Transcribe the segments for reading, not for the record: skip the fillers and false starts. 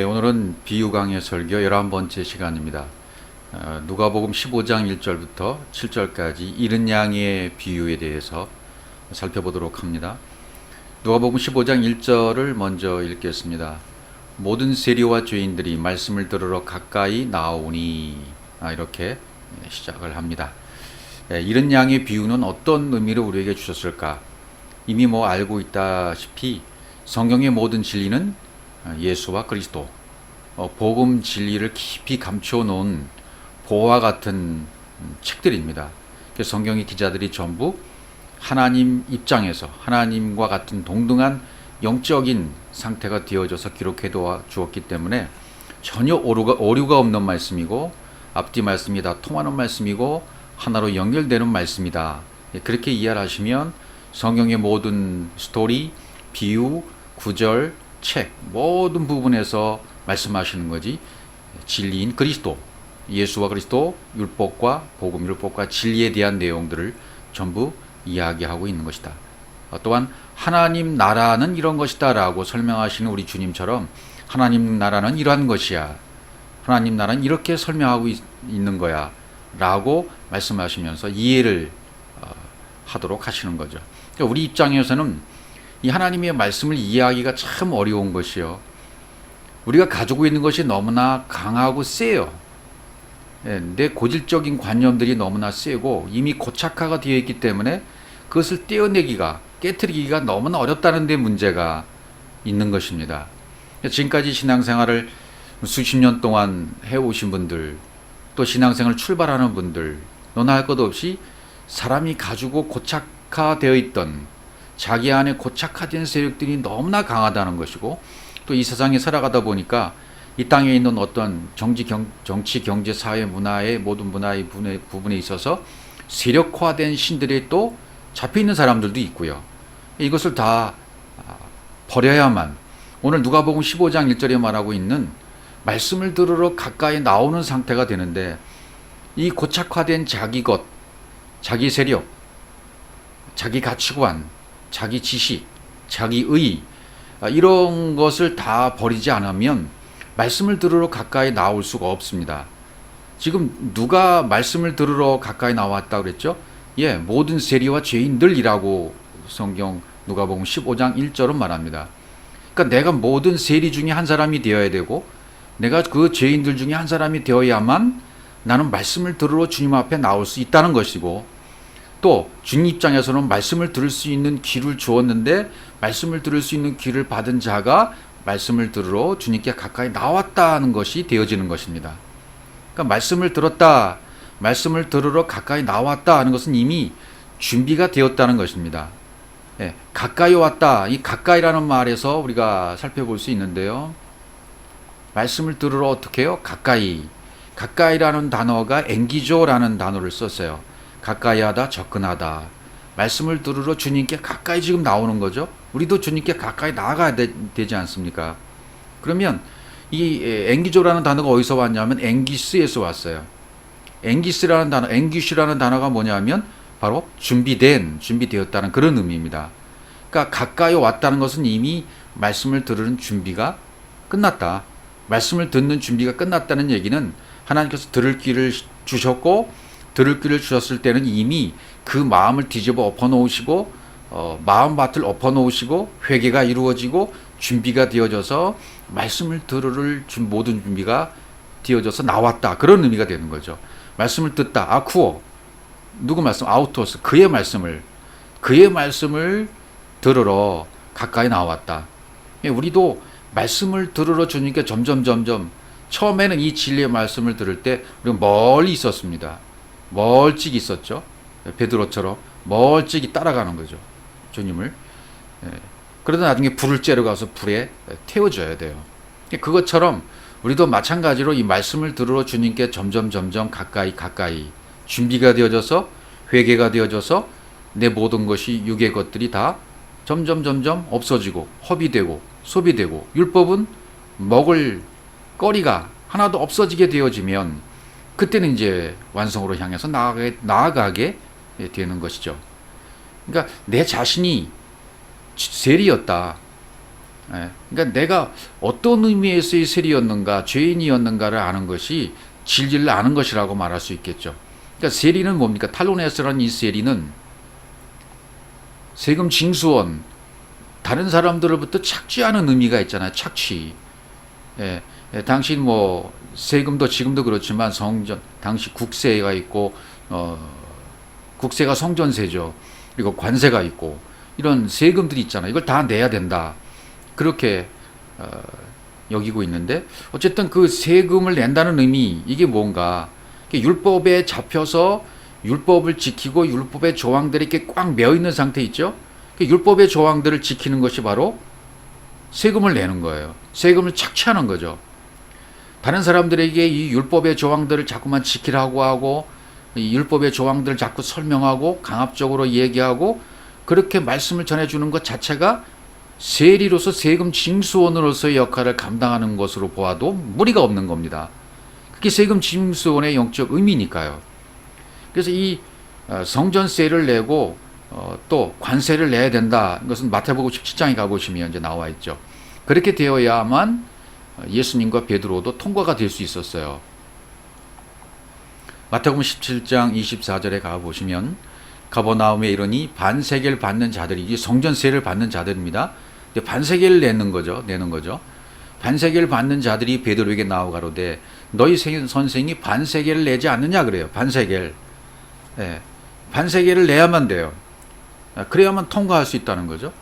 오늘은 비유 강의 설교 11번째 시간입니다. 누가복음 15장 1절부터 7절까지 잃은 양의 비유에 대해서 살펴보도록 합니다. 누가복음 15장 1절을 먼저 읽겠습니다. 모든 세리와 죄인들이 말씀을 들으러 가까이 나오니, 이렇게 시작을 합니다. 잃은 양의 비유는 어떤 의미를 우리에게 주셨을까? 이미 알고 있다시피 성경의 모든 진리는 예수와 그리스도, 복음 진리를 깊이 감춰 놓은 보화 같은 책들입니다. 성경의 기자들이 전부 하나님 입장에서 하나님과 같은 동등한 영적인 상태가 되어져서 기록해 주었기 때문에 전혀 오류가 없는 말씀이고, 앞뒤 말씀이 다 통하는 말씀이고 하나로 연결되는 말씀이다. 그렇게 이해를 하시면 성경의 모든 스토리, 비유, 구절, 책 모든 부분에서 말씀하시는 거지, 진리인 그리스도, 예수와 그리스도, 율법과 복음, 율법과 진리에 대한 내용들을 전부 이야기하고 있는 것이다. 또한 하나님 나라는 이런 것이다 라고 설명하시는 우리 주님처럼 하나님 나라는 이러한 것이야, 하나님 나라는 이렇게 설명하고 있는 거야 라고 말씀하시면서 이해를 하도록 하시는 거죠. 그러니까 우리 입장에서는 이 하나님의 말씀을 이해하기가 참 어려운 것이요, 우리가 가지고 있는 것이 너무나 강하고 세요. 내 고질적인 관념들이 너무나 세고 이미 고착화가 되어 있기 때문에 그것을 떼어내기가, 깨트리기가 너무나 어렵다는 데 문제가 있는 것입니다. 지금까지 신앙생활을 수십 년 동안 해오신 분들, 또 신앙생활 출발하는 분들, 너나 할 것 없이 사람이 가지고 고착화되어 있던, 자기 안에 고착화된 세력들이 너무나 강하다는 것이고, 또 이 세상에 살아가다 보니까 이 땅에 있는 어떤 정치, 경제, 사회, 문화의 모든 문화의 부분에 있어서 세력화된 신들에 또 잡혀있는 사람들도 있고요. 이것을 다 버려야만 오늘 누가복음 15장 1절에 말하고 있는 말씀을 들으러 가까이 나오는 상태가 되는데, 이 고착화된 자기 것, 자기 세력, 자기 가치관, 자기 지식, 자기 의, 이런 것을 다 버리지 않으면 말씀을 들으러 가까이 나올 수가 없습니다. 지금 누가 말씀을 들으러 가까이 나왔다 그랬죠? 모든 세리와 죄인들이라고 성경 누가복음 15장 1절은 말합니다. 그러니까 내가 모든 세리 중에 한 사람이 되어야 되고, 내가 그 죄인들 중에 한 사람이 되어야만 나는 말씀을 들으러 주님 앞에 나올 수 있다는 것이고, 또 주님 입장에서는 말씀을 들을 수 있는 귀를 주었는데, 말씀을 들을 수 있는 귀를 받은 자가 말씀을 들으러 주님께 가까이 나왔다는 것이 되어지는 것입니다. 그러니까 말씀을 들었다, 말씀을 들으러 가까이 나왔다 하는 것은 이미 준비가 되었다는 것입니다. 가까이 왔다, 이 가까이라는 말에서 우리가 살펴볼 수 있는데요, 말씀을 들으러 어떻게 해요? 가까이라는 단어가 앵기조라는 단어를 썼어요. 가까이 하다, 접근하다. 말씀을 들으러 주님께 가까이 지금 나오는 거죠. 우리도 주님께 가까이 나아가야 되지 않습니까? 그러면 이 앵기조라는 단어가 어디서 왔냐면 앵기스에서 왔어요. 앵기스라는 단어, 앵기슈라는 단어가 뭐냐면 바로 준비되었다는 그런 의미입니다. 그러니까 가까이 왔다는 것은 이미 말씀을 들으는 준비가 끝났다. 말씀을 듣는 준비가 끝났다는 얘기는 하나님께서 들을 귀를 주셨고, 들을 귀를 주셨을 때는 이미 그 마음을 뒤집어 엎어놓으시고, 마음밭을 엎어놓으시고 회개가 이루어지고 준비가 되어져서 말씀을 들을 모든 준비가 되어져서 나왔다, 그런 의미가 되는 거죠. 말씀을 듣다, 아쿠오, 누구 말씀? 아우토스, 그의 말씀을 들으러 가까이 나왔다. 우리도 말씀을 들으러 주님께 점점 처음에는 이 진리의 말씀을 들을 때 우리가 멀리 있었습니다. 멀찍이 있었죠. 베드로처럼 멀찍이 따라가는 거죠, 주님을. 그러다 나중에 불을 쬐러 가서 불에 태워줘야 돼요. 그것처럼 우리도 마찬가지로 이 말씀을 들으러 주님께 점점 가까이 준비가 되어져서, 회개가 되어져서 내 모든 것이 육의 것들이 다 점점 없어지고 허비되고 소비되고 율법은 먹을 거리가 하나도 없어지게 되어지면, 그때는 이제 완성으로 향해서 나아가게 되는 것이죠. 그러니까 내 자신이 세리였다, 그러니까 내가 어떤 의미에서의 세리였는가, 죄인이었는가를 아는 것이 진리를 아는 것이라고 말할 수 있겠죠. 그러니까 세리는 뭡니까? 탈로네스라는 이 세리는 세금 징수원, 다른 사람들로부터 착취하는 의미가 있잖아요. 착취. 당시 뭐 세금도 지금도 그렇지만 성전, 당시 국세가 있고 국세가 성전세죠. 그리고 관세가 있고 이런 세금들이 있잖아요. 이걸 다 내야 된다. 그렇게 여기고 있는데 어쨌든 그 세금을 낸다는 의미 이게 뭔가 율법에 잡혀서 율법을 지키고 율법의 조항들이 이렇게 꽉 매어 있는 상태 있죠. 율법의 조항들을 지키는 것이 바로 세금을 내는 거예요. 세금을 착취하는 거죠. 다른 사람들에게 이 율법의 조항들을 자꾸만 지키라고 하고 이 율법의 조항들을 자꾸 설명하고 강압적으로 얘기하고 그렇게 말씀을 전해주는 것 자체가 세리로서 세금 징수원으로서의 역할을 감당하는 것으로 보아도 무리가 없는 겁니다. 그게 세금 징수원의 영적 의미니까요. 그래서 이 성전세를 내고 또 관세를 내야 된다. 이것은 마태복음 17장에 가보시면 이제 나와 있죠. 그렇게 되어야만 예수님과 베드로도 통과가 될 수 있었어요. 마태복음 17장 24절에 가보시면 가버나움에 이르니 반세겔 받는 자들이 성전세를 받는 자들입니다. 반세겔을 내는 거죠. 반세겔 받는 자들이 베드로에게 나와 가로되 너희 선생이 반세겔을 내지 않느냐 그래요. 반세겔. 반세겔을 내야만 돼요. 그래야만 통과할 수 있다는 거죠.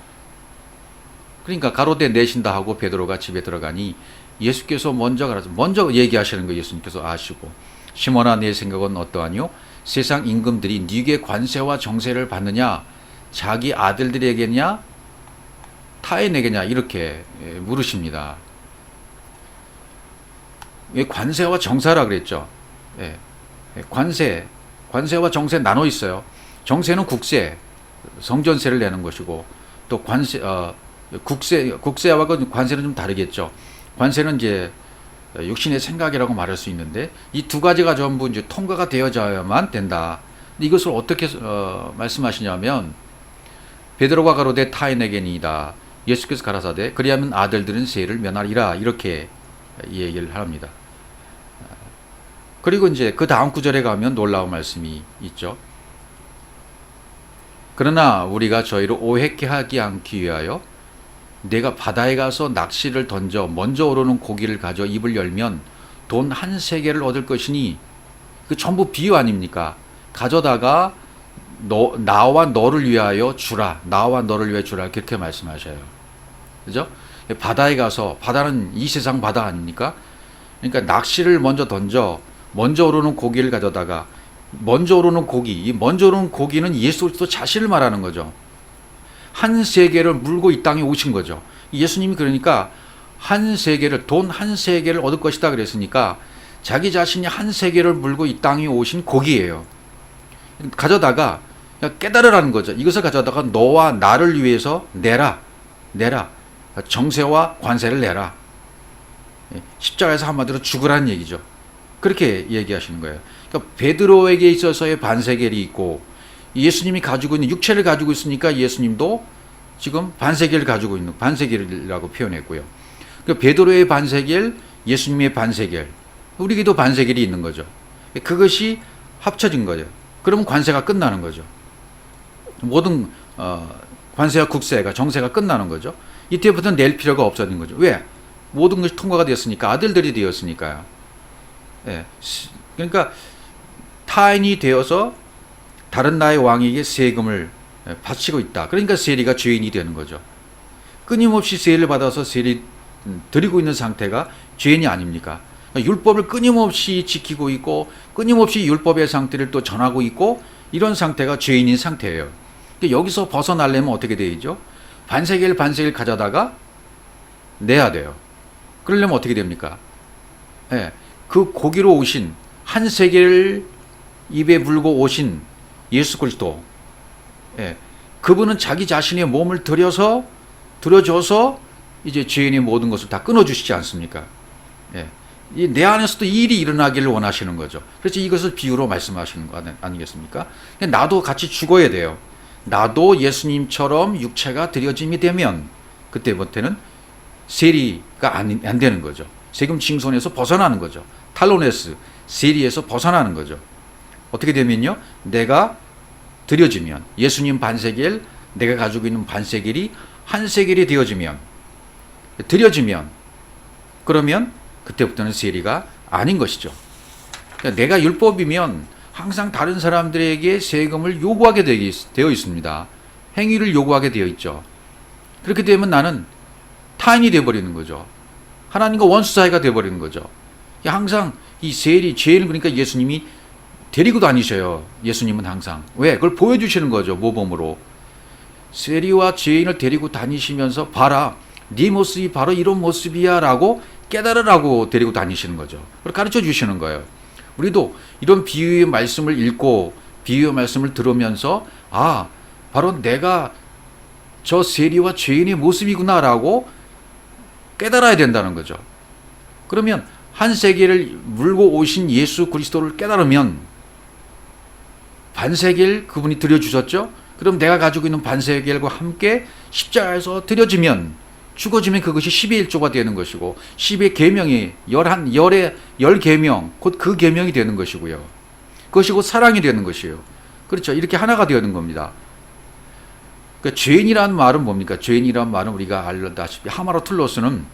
그러니까 가로되 내신다 하고 베드로가 집에 들어가니 예수께서 먼저 얘기하시는 거 예수님께서 아시고 시몬아 내 생각은 어떠하뇨? 세상 임금들이 네게 관세와 정세를 받느냐? 자기 아들들에게냐? 타인에게냐? 이렇게 물으십니다. 왜 관세와 정사라 그랬죠? 관세와 정세 나눠 있어요. 정세는 국세, 성전세를 내는 것이고 또 국세와 관세는 좀 다르겠죠. 관세는 이제 육신의 생각이라고 말할 수 있는데 이 두 가지가 전부 이제 통과가 되어져야만 된다. 이것을 어떻게 말씀하시냐면 베드로가 가로되 타인에게니이다. 예수께서 가라사대 그리하면 아들들은 세를 면하리라 이렇게 얘기를 합니다. 그리고 이제 그 다음 구절에 가면 놀라운 말씀이 있죠. 그러나 우리가 저희를 오해케 하지 않기 위하여 내가 바다에 가서 낚시를 던져 먼저 오르는 고기를 가져 입을 열면 돈 한 세겔을 얻을 것이니 그 전부 비유 아닙니까? 가져다가 나와 너를 위하여 주라. 나와 너를 위하여 주라. 그렇게 말씀하셔요. 그죠? 바다에 가서 바다는 이 세상 바다 아닙니까? 그러니까 낚시를 먼저 던져 먼저 오르는 고기를 가져다가 먼저 오르는 고기, 이 먼저 오르는 고기는 예수 그리스도 자신을 말하는 거죠. 한 세겔을 물고 이 땅에 오신 거죠. 예수님이 그러니까 한 세겔을 돈 한 세겔을 얻을 것이다 그랬으니까 자기 자신이 한 세겔을 물고 이 땅에 오신 고기예요. 가져다가 깨달으라는 거죠. 이것을 가져다가 너와 나를 위해서 내라. 정세와 관세를 내라. 십자가에서 한마디로 죽으라는 얘기죠. 그렇게 얘기하시는 거예요. 그러니까 베드로에게 있어서의 반세겔이 있고 예수님이 가지고 있는 육체를 가지고 있으니까 예수님도 지금 반세겔을 가지고 있는 반세겔이라고 표현했고요. 그러니까 베드로의 반세겔, 예수님의 반세겔, 우리에게도 반세겔이 있는 거죠. 그것이 합쳐진 거죠. 그러면 관세가 끝나는 거죠. 모든 관세와 국세가 정세가 끝나는 거죠. 이때부터는 낼 필요가 없어진 거죠. 왜? 모든 것이 통과가 되었으니까 아들들이 되었으니까요. 그러니까 타인이 되어서 다른 나라의 왕에게 세금을 바치고 있다. 그러니까 세리가 죄인이 되는 거죠. 끊임없이 세리를 받아서 세리 드리고 있는 상태가 죄인이 아닙니까? 율법을 끊임없이 지키고 있고 끊임없이 율법의 상태를 또 전하고 있고 이런 상태가 죄인인 상태예요. 여기서 벗어나려면 어떻게 되죠? 반세겔 가져다가 내야 돼요. 그러려면 어떻게 됩니까? 그 고기로 오신 한 세겔을 입에 물고 오신 예수 그리스도, 그분은 자기 자신의 몸을 들여줘서 이제 죄인의 모든 것을 다 끊어주시지 않습니까? 내 안에서도 이 일이 일어나기를 원하시는 거죠. 그래서 이것을 비유로 말씀하시는 거 아니겠습니까? 나도 같이 죽어야 돼요. 나도 예수님처럼 육체가 드려짐이 되면 그때부터는 세리가 안 되는 거죠. 세금 징손에서 벗어나는 거죠. 탈로네스, 세리에서 벗어나는 거죠. 어떻게 되면요, 내가 드려지면, 예수님 반세겔, 내가 가지고 있는 반세겔이 한 세겔이 되어지면, 드려지면, 그러면 그때부터는 세리가 아닌 것이죠. 그러니까 내가 율법이면 항상 다른 사람들에게 세금을 요구하게 되어 있습니다. 행위를 요구하게 되어 있죠. 그렇게 되면 나는 타인이 되어버리는 거죠. 하나님과 원수 사이가 되어버리는 거죠. 항상 이 세리, 죄인을 그러니까 예수님이 데리고 다니셔요. 예수님은 항상. 왜? 그걸 보여주시는 거죠. 모범으로. 세리와 죄인을 데리고 다니시면서 봐라, 네 모습이 바로 이런 모습이야 라고 깨달으라고 데리고 다니시는 거죠. 그걸 가르쳐 주시는 거예요. 우리도 이런 비유의 말씀을 읽고 비유의 말씀을 들으면서 아, 바로 내가 저 세리와 죄인의 모습이구나 라고 깨달아야 된다는 거죠. 그러면 한 세겔을 물고 오신 예수 그리스도를 깨달으면 반세겔 그분이 드려주셨죠? 그럼 내가 가지고 있는 반세겔과 함께 십자가에서 드려지면, 죽어지면 그것이 10의 1조가 되는 것이고 10의 계명이 10계명, 곧 그 계명이 되는 것이고요. 그것이 곧 사랑이 되는 것이에요. 그렇죠. 이렇게 하나가 되는 겁니다. 그러니까 죄인이라는 말은 뭡니까? 죄인이라는 말은 우리가 알다시피 하마로툴로스는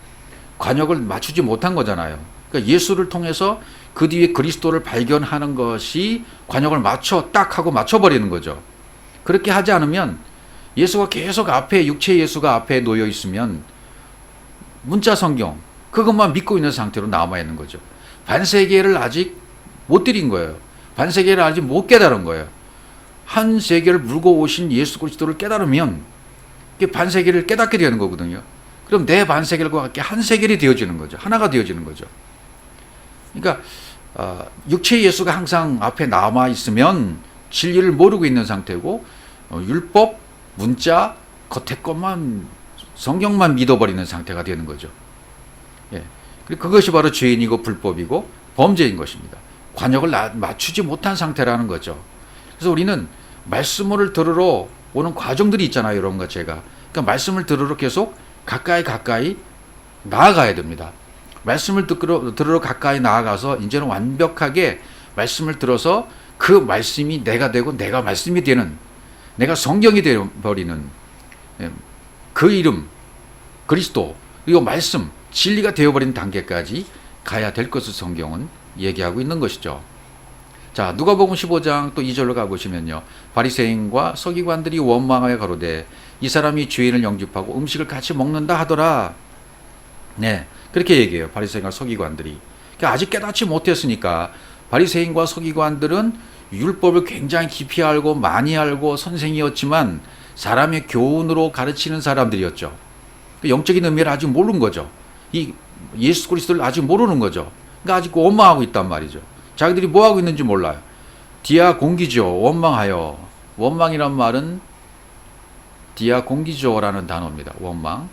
관역을 맞추지 못한 거잖아요. 그러니까 예수를 통해서 그 뒤에 그리스도를 발견하는 것이 관역을 딱 하고 맞춰버리는 거죠. 그렇게 하지 않으면 예수가 계속 앞에, 육체 예수가 앞에 놓여 있으면 문자 성경 그것만 믿고 있는 상태로 남아 있는 거죠. 반세계를 아직 못 드린 거예요. 반세계를 아직 못 깨달은 거예요. 한 세계를 물고 오신 예수 그리스도를 깨달으면 반세계를 깨닫게 되는 거거든요. 그럼 내 반세계과 함께 한 세계이 되어지는 거죠. 하나가 되어지는 거죠. 그러니까 육체 예수가 항상 앞에 남아 있으면 진리를 모르고 있는 상태고 율법, 문자, 겉에 것만 성경만 믿어버리는 상태가 되는 거죠. 예. 그것이 바로 죄인이고 불법이고 범죄인 것입니다. 관역을 맞추지 못한 상태라는 거죠. 그래서 우리는 말씀을 들으러 오는 과정들이 있잖아요. 여러분과 제가. 그러니까 말씀을 들으러 계속 가까이 나아가야 됩니다. 말씀을 들으러 가까이 나아가서 이제는 완벽하게 말씀을 들어서 그 말씀이 내가 되고 내가 말씀이 되는, 내가 성경이 되어버리는 그 이름 그리스도 그리고 말씀 진리가 되어버린 단계까지 가야 될 것을 성경은 얘기하고 있는 것이죠. 자, 누가복음 15장 또 2절로 가보시면요, 바리새인과 서기관들이 원망하여 가로되 이 사람이 죄인을 영접하고 음식을 같이 먹는다 하더라. 네, 그렇게 얘기해요. 바리새인과 서기관들이. 그러니까 아직 깨닫지 못했으니까 바리새인과 서기관들은 율법을 굉장히 깊이 알고 많이 알고 선생이었지만 사람의 교훈으로 가르치는 사람들이었죠. 영적인 의미를 아직 모르는 거죠. 이 예수 그리스도를 아직 모르는 거죠. 그러니까 아직 원망하고 있단 말이죠. 자기들이 뭐 하고 있는지 몰라요. 디아공기죠. 원망하여. 원망이란 말은 디아공기죠라는 단어입니다. 원망.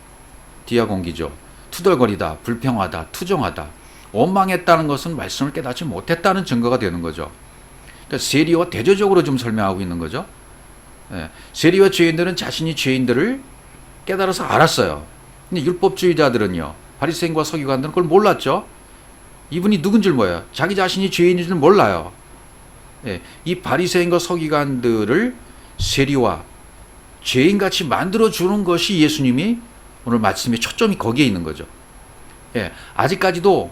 디아공기죠. 투덜거리다, 불평하다, 투정하다. 원망했다는 것은 말씀을 깨닫지 못했다는 증거가 되는 거죠. 그러니까 세리와 대조적으로 좀 설명하고 있는 거죠. 예. 세리와 죄인들은 자신이 죄인들을 깨달아서 알았어요. 근데 율법주의자들은요, 바리새인과 서기관들은 그걸 몰랐죠. 이분이 누군 줄 뭐예요? 자기 자신이 죄인인 줄 몰라요. 예. 이 바리새인과 서기관들을 세리와 죄인같이 만들어주는 것이 예수님이 오늘 말씀의 초점이 거기에 있는 거죠. 예. 아직까지도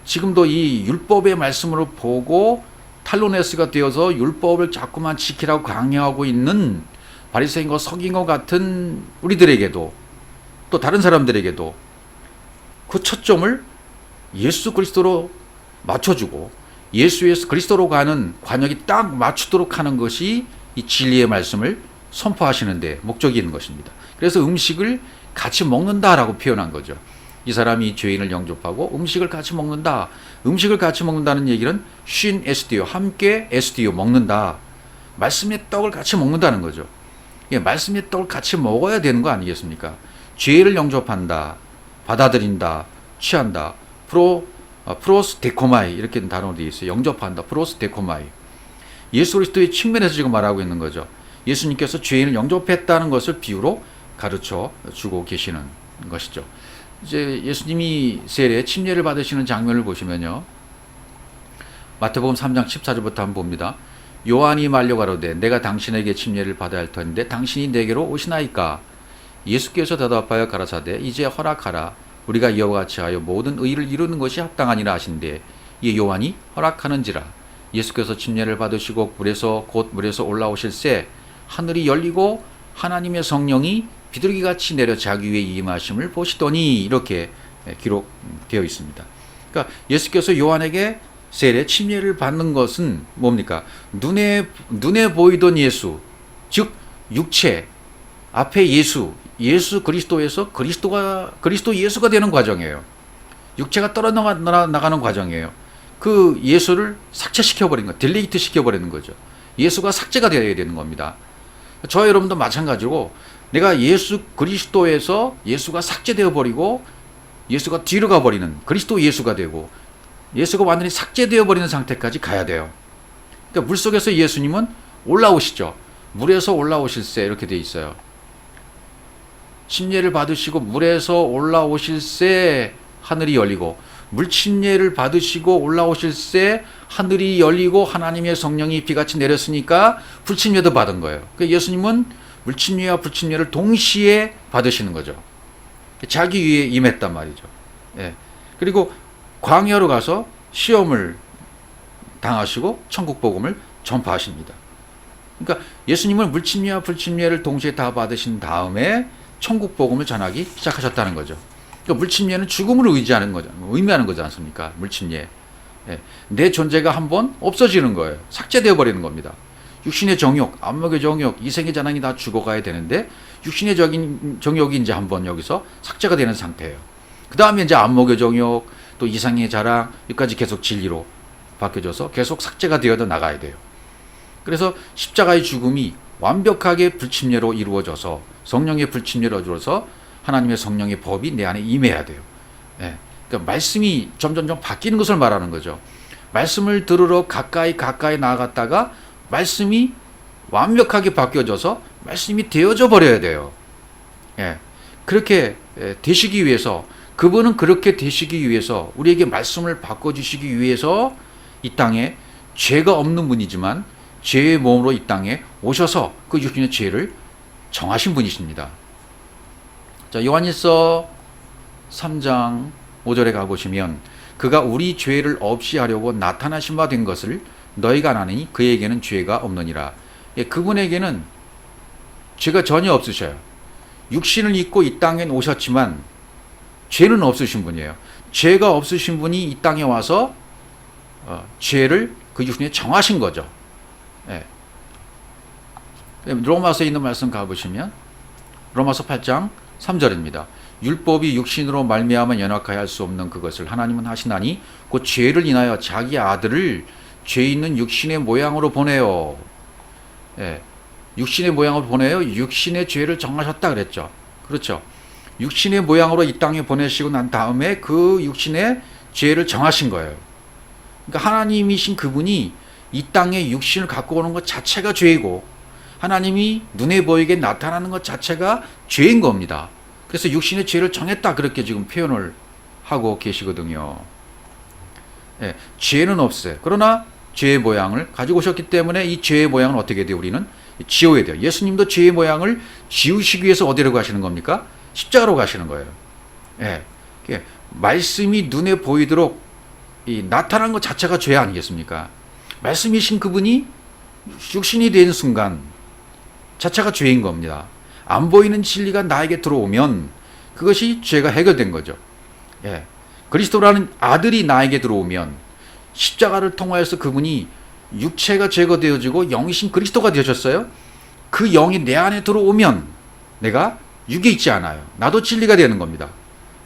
지금도 이 율법의 말씀으로 보고 탈로네스가 되어서 율법을 자꾸만 지키라고 강요하고 있는 바리새인과 서기관 같은 우리들에게도 또 다른 사람들에게도 그 초점을 예수 그리스도로 맞춰주고 예수 그리스도로 가는 관역이 딱 맞추도록 하는 것이 이 진리의 말씀을 선포하시는데 목적이 있는 것입니다. 그래서 음식을 같이 먹는다라고 표현한 거죠. 이 사람이 죄인을 영접하고 음식을 같이 먹는다. 음식을 같이 먹는다는 얘기는 쉰 에스디오, 함께 에스디오, 먹는다. 말씀의 떡을 같이 먹는다는 거죠. 예, 말씀의 떡을 같이 먹어야 되는 거 아니겠습니까? 죄를 영접한다, 받아들인다, 취한다. 프로스 데코마이 이렇게 단어로 되어 있어요. 영접한다, 프로스 데코마이. 예수 그리스도의 측면에서 지금 말하고 있는 거죠. 예수님께서 죄인을 영접했다는 것을 비유로 가르쳐 주고 계시는 것이죠. 이제 예수님이 세례 침례를 받으시는 장면을 보시면요. 마태복음 3장 14절부터 한번 봅니다. 요한이 말려 가로되 내가 당신에게 침례를 받아야 할 터인데 당신이 내게로 오시나이까. 예수께서 대답하여 가라사대 이제 허락하라. 우리가 이와 같이 하여 모든 의를 이루는 것이 합당하니라 하신대 이 요한이 허락하는지라. 예수께서 침례를 받으시고 곧 물에서 올라오실새 하늘이 열리고 하나님의 성령이 비둘기같이 내려 자기 위에 임하심을 보시더니 이렇게 기록되어 있습니다. 그러니까 예수께서 요한에게 세례 침례를 받는 것은 뭡니까? 눈에 보이던 예수, 즉 육체 앞에 예수 그리스도에서 그리스도 예수가 되는 과정이에요. 육체가 떨어나가는 과정이에요. 그 예수를 삭제시켜 버리는 거, 딜리트 시켜 버리는 거죠. 예수가 삭제가 되어야 되는 겁니다. 저 여러분도 마찬가지로 내가 예수 그리스도에서 예수가 삭제되어 버리고 예수가 뒤로 가 버리는 그리스도 예수가 되고 예수가 완전히 삭제되어 버리는 상태까지 가야 돼요. 그러니까 물속에서 예수님은 올라오시죠. 물에서 올라오실새 이렇게 돼 있어요. 침례를 받으시고 물에서 올라오실새 하늘이 열리고 물침례를 받으시고 올라오실새 하늘이 열리고 하나님의 성령이 비같이 내렸으니까 불침례도 받은 거예요. 그러니까 예수님은 물침례와 불침례를 동시에 받으시는 거죠. 자기 위에 임했단 말이죠. 예. 그리고 광야로 가서 시험을 당하시고 천국 복음을 전파하십니다. 그러니까 예수님은 물침례와 불침례를 동시에 다 받으신 다음에 천국 복음을 전하기 시작하셨다는 거죠. 그러니까 물침례는 죽음을 의미하는 거지 않습니까? 물침례. 예. 내 존재가 한번 없어지는 거예요. 삭제되어 버리는 겁니다. 육신의 정욕, 안목의 정욕, 이생의 자랑이 다 죽어가야 되는데 육신의 정욕이 이제 한번 여기서 삭제가 되는 상태예요. 그 다음에 이제 안목의 정욕, 또 이상의 자랑, 여기까지 계속 진리로 바뀌어져서 계속 삭제가 되어 나가야 돼요. 그래서 십자가의 죽음이 완벽하게 불침례로 이루어져서 성령의 불침례로 이루어져서 하나님의 성령의 법이 내 안에 임해야 돼요. 예. 그러니까 말씀이 점점 바뀌는 것을 말하는 거죠. 말씀을 들으러 가까이 나아갔다가 말씀이 완벽하게 바뀌어져서 말씀이 되어져 버려야 돼요. 예. 그렇게 되시기 위해서 그분은 그렇게 되시기 위해서 우리에게 말씀을 바꿔주시기 위해서 이 땅에 죄가 없는 분이지만 죄의 몸으로 이 땅에 오셔서 그 육신의 죄를 정하신 분이십니다. 자, 요한일서 3장 5절에 가보시면 그가 우리 죄를 없이 하려고 나타나신 바 된 것을 너희가 아나니 그에게는 죄가 없느니라. 예, 그분에게는 죄가 전혀 없으셔요. 육신을 입고 이 땅에 오셨지만 죄는 없으신 분이에요. 죄가 없으신 분이 이 땅에 와서 죄를 그 육신에 정하신 거죠. 예. 로마서에 있는 말씀 가보시면 로마서 8장 3절입니다. 율법이 육신으로 말미암아 연약하여 할 수 없는 그것을 하나님은 하시나니 곧 죄를 인하여 자기 아들을 죄 있는 육신의 모양으로 보내요. 예. 육신의 모양으로 보내요. 육신의 죄를 정하셨다 그랬죠. 그렇죠. 육신의 모양으로 이 땅에 보내시고 난 다음에 그 육신의 죄를 정하신 거예요. 그러니까 하나님이신 그분이 이 땅에 육신을 갖고 오는 것 자체가 죄이고 하나님이 눈에 보이게 나타나는 것 자체가 죄인 겁니다. 그래서 육신의 죄를 정했다 그렇게 지금 표현을 하고 계시거든요. 예, 죄는 없어요. 그러나 죄의 모양을 가지고 오셨기 때문에 이 죄의 모양을 어떻게 돼요? 우리는 지워야 돼요. 예수님도 죄의 모양을 지우시기 위해서 어디로 가시는 겁니까? 십자가로 가시는 거예요. 예, 말씀이 눈에 보이도록 나타난 것 자체가 죄 아니겠습니까? 말씀이신 그분이 육신이 된 순간 자체가 죄인 겁니다. 안 보이는 진리가 나에게 들어오면 그것이 죄가 해결된 거죠. 예. 그리스도라는 아들이 나에게 들어오면 십자가를 통하여서 그분이 육체가 제거되어지고 영이신 그리스도가 되셨어요. 그 영이 내 안에 들어오면 내가 육에 있지 않아요. 나도 진리가 되는 겁니다.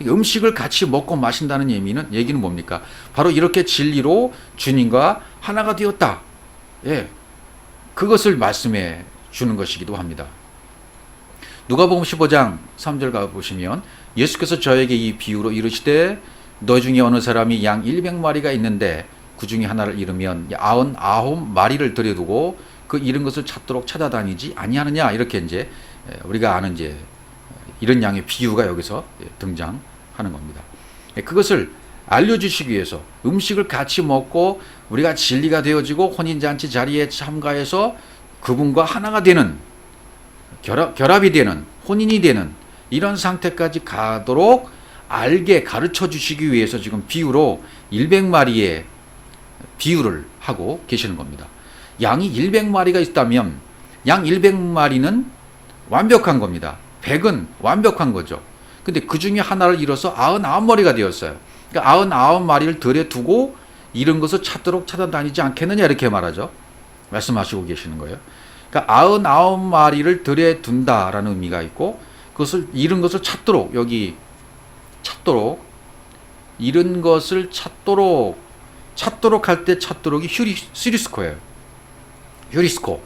음식을 같이 먹고 마신다는 얘기는 뭡니까? 바로 이렇게 진리로 주님과 하나가 되었다. 예. 그것을 말씀해 주는 것이기도 합니다. 누가복음 15장 3절 가보시면 예수께서 저에게 이 비유로 이르시되 너 중에 어느 사람이 양 100마리가 있는데 그 중에 하나를 잃으면 99마리를 들여두고 그 잃은 것을 찾도록 찾아다니지 아니하느냐. 이렇게 이제 우리가 아는 이제 이런 양의 비유가 여기서 등장하는 하는 겁니다. 그것을 알려주시기 위해서 음식을 같이 먹고 우리가 진리가 되어지고 혼인잔치 자리에 참가해서 그분과 하나가 되는 결합이 되는 혼인이 되는 이런 상태까지 가도록 알게 가르쳐 주시기 위해서 지금 비유로 100마리의 비유를 하고 계시는 겁니다. 양이 100마리가 있다면 양 100마리는 완벽한 겁니다. 100은 완벽한 거죠. 근데 그 중에 하나를 잃어서 99마리가 되었어요. 그러니까 99마리를 들에 두고 잃은 것을 찾도록 찾아다니지 않겠느냐 이렇게 말하죠. 말씀하시고 계시는 거예요. 그러니까 99마리를 들에 둔다라는 의미가 있고 그것을 잃은 것을 찾도록 여기 찾도록 잃은 것을 찾도록 할 때 찾도록이 휴리스코예요. 휴리스코.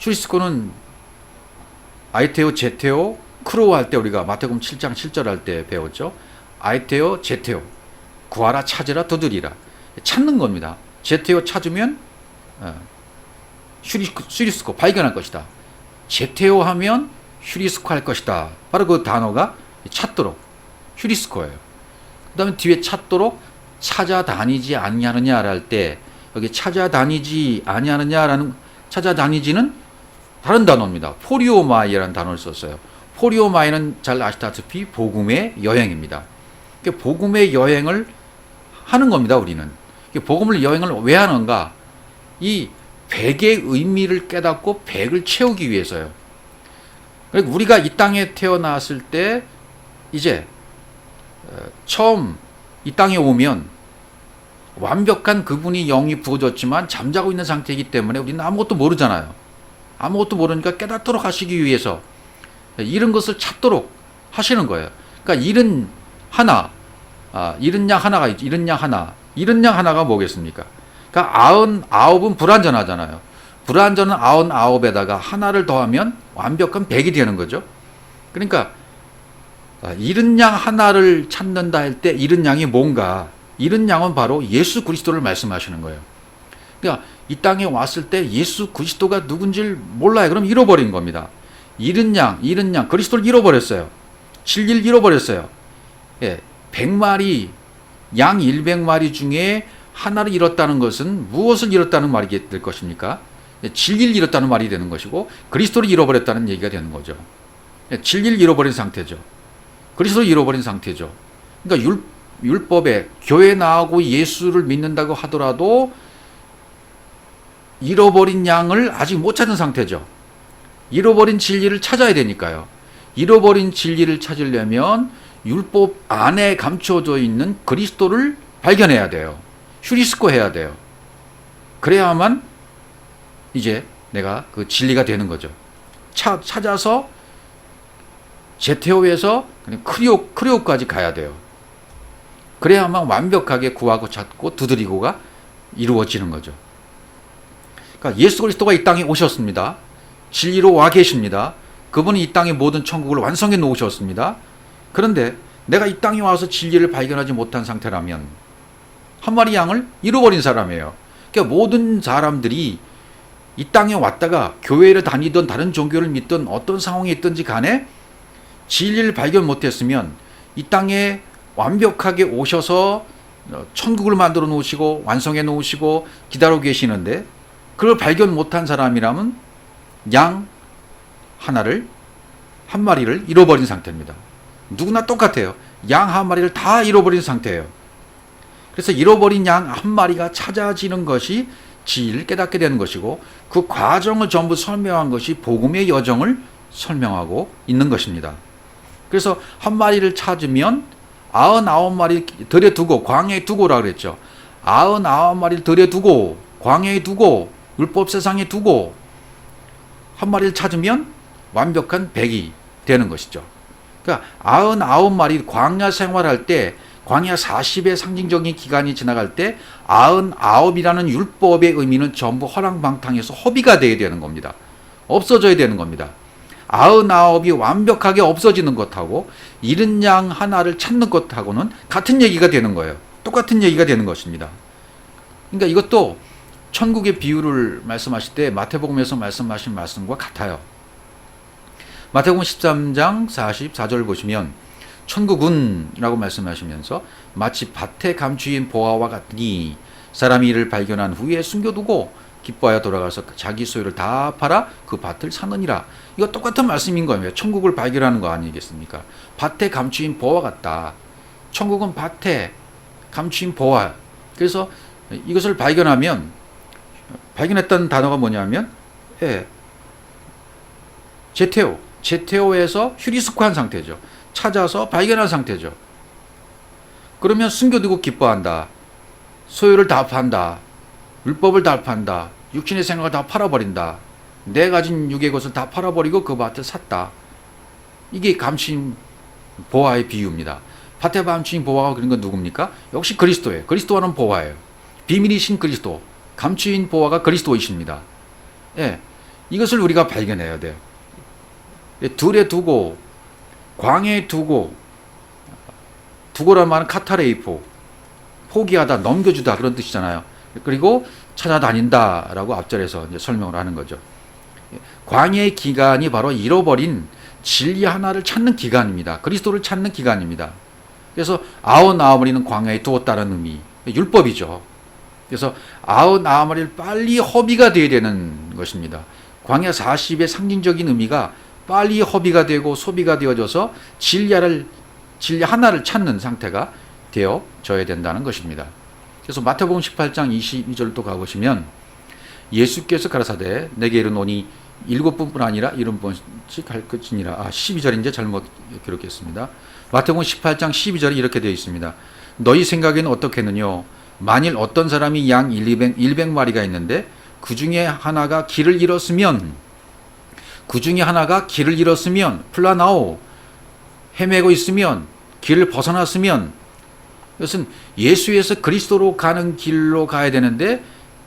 휴리스코는 아이테오, 제테오, 크로우 할 때 우리가 마태복음 7장 7절 할 때 배웠죠. 아이테오, 제테오. 구하라, 찾으라, 두드리라. 찾는 겁니다. 제테오 찾으면 휴리스코 발견할 것이다. 제테오 하면 휴리스코 할 것이다. 바로 그 단어가 찾도록 휴리스코예요. 그 다음에 뒤에 찾도록 찾아다니지 아니하느냐를 할 때 여기 찾아다니지 아니하느냐라는 찾아다니지는 다른 단어입니다. 포리오마이라는 단어를 썼어요. 포리오마이는 잘 아시다시피 복음의 여행입니다. 그러니까 복음의 여행을 하는 겁니다. 우리는 복음을 여행을 왜 하는가? 이 100의 의미를 깨닫고 100을 채우기 위해서요. 그러니까 우리가 이 땅에 태어났을 때 이제 처음 이 땅에 오면 완벽한 그분이 영이 부어졌지만 잠자고 있는 상태이기 때문에 우리는 아무것도 모르잖아요. 아무것도 모르니까 깨닫도록 하시기 위해서 잃은 것을 찾도록 하시는 거예요. 그러니까 잃은 양 하나가 있죠. 잃은 양 하나가 뭐겠습니까? 그러니까 99은 불완전하잖아요. 불완전은 99에다가 하나를 더하면 완벽한 100이 되는 거죠. 그러니까 잃은 양 하나를 찾는다 할 때 잃은 양이 뭔가? 잃은 양은 바로 예수 그리스도를 말씀하시는 거예요. 그러니까 이 땅에 왔을 때 예수 그리스도가 누군지를 몰라요. 그럼 잃어버린 겁니다. 잃은 양, 그리스도를 잃어버렸어요. 진리를 잃어버렸어요. 예, 100마리, 양 100마리 중에 하나를 잃었다는 것은 무엇을 잃었다는 말이 될 것입니까? 예, 진리를 잃었다는 말이 되는 것이고 그리스도를 잃어버렸다는 얘기가 되는 거죠. 예, 진리를 잃어버린 상태죠. 그리스도를 잃어버린 상태죠. 그러니까 율법에 교회 나오고 예수를 믿는다고 하더라도 잃어버린 양을 아직 못 찾은 상태죠. 잃어버린 진리를 찾아야 되니까요. 잃어버린 진리를 찾으려면 율법 안에 감춰져 있는 그리스도를 발견해야 돼요. 휴리스코 해야 돼요. 그래야만 이제 내가 그 진리가 되는 거죠. 찾아서 제테오에서 크리오까지 가야 돼요. 그래야만 완벽하게 구하고 찾고 두드리고가 이루어지는 거죠. 그러니까 예수 그리스도가 이 땅에 오셨습니다. 진리로 와 계십니다. 그분이 이 땅의 모든 천국을 완성해 놓으셨습니다. 그런데 내가 이 땅에 와서 진리를 발견하지 못한 상태라면 한 마리 양을 잃어버린 사람이에요. 그러니까 모든 사람들이 이 땅에 왔다가 교회를 다니던 다른 종교를 믿던 어떤 상황에 있든지 간에 진리를 발견 못했으면 이 땅에 완벽하게 오셔서 천국을 만들어 놓으시고 완성해 놓으시고 기다리고 계시는데 그걸 발견 못한 사람이라면 양 한 마리를 잃어버린 상태입니다. 누구나 똑같아요. 양 한 마리를 다 잃어버린 상태예요. 그래서 잃어버린 양 한 마리가 찾아지는 것이 진리를 깨닫게 되는 것이고 그 과정을 전부 설명한 것이 복음의 여정을 설명하고 있는 것입니다. 그래서 한 마리를 찾으면 99마리 들에 두고 광야에 두고라 그랬죠. 99마리를 들에 두고 광야에 두고 율법 세상에 두고 한 마리를 찾으면 완벽한 100이 되는 것이죠. 그러니까 99마리 광야 생활할 때 광야 40의 상징적인 기간이 지나갈 때 99이라는 율법의 의미는 전부 허랑방탕해서 허비가 되어야 되는 겁니다. 없어져야 되는 겁니다. 99이 완벽하게 없어지는 것하고 잃은 양 하나를 찾는 것하고는 같은 얘기가 되는 거예요. 똑같은 얘기가 되는 것입니다. 그러니까 이것도 천국의 비유를 말씀하실 때 마태복음에서 말씀하신 말씀과 같아요. 마태복음 13장 44절 보시면 천국은 라고 말씀하시면서 마치 밭에 감추인 보화와 같으니 사람이 이를 발견한 후에 숨겨두고 기뻐하여 돌아가서 자기 소유를 다 팔아 그 밭을 사느니라. 이거 똑같은 말씀인 거예요. 천국을 발견하는 거 아니겠습니까? 밭에 감추인 보화 같다. 천국은 밭에 감추인 보화. 그래서 이것을 발견하면, 발견했다는 단어가 뭐냐면 제테오에서 휴리스코한 상태죠. 찾아서 발견한 상태죠. 그러면 숨겨두고 기뻐한다. 소유를 다 판다. 율법을 다 판다. 육신의 생각을 다 팔아버린다. 내 가진 육의 것을 다 팔아버리고 그 밭을 샀다. 이게 감추인 보화의 비유입니다. 밭에 감추인 보화가 그런 건 누굽니까? 역시 그리스도예요. 그리스도와는 보화예요. 비밀이신 그리스도. 감추인 보화가 그리스도이십니다. 예, 이것을 우리가 발견해야 돼요. 들에 두고, 광야에 두고란 말은 카타레이포, 포기하다, 넘겨주다 그런 뜻이잖아요. 그리고 찾아다닌다 라고 앞절에서 이제 설명을 하는 거죠. 광야의 기간이 바로 잃어버린 진리 하나를 찾는 기간입니다. 그리스도를 찾는 기간입니다. 그래서 아흔아홉마리는 광야에 두었다는 의미, 율법이죠. 그래서 아흔아홉마리를 빨리 허비가 되어야 되는 것입니다. 광야 40의 상징적인 의미가 빨리 허비가 되고 소비가 되어져서 진리 하나를 찾는 상태가 되어져야 된다는 것입니다. 그래서 마태복음 18장 22절도 가보시면 예수께서 가라사대 내게 이르노니 7번뿐 아니라 70번씩 할 것이니라. 12절인데 잘못 기록했습니다. 마태복음 18장 12절에 이렇게 되어 있습니다. 너희 생각에는 어떻겠느냐? 만일 어떤 사람이 양 100마리가 있는데 그 중에 하나가 길을 잃었으면 플라나오 헤매고 있으면 길을 벗어났으면, 이것은 예수에서 그리스도로 가는 길로 가야 되는데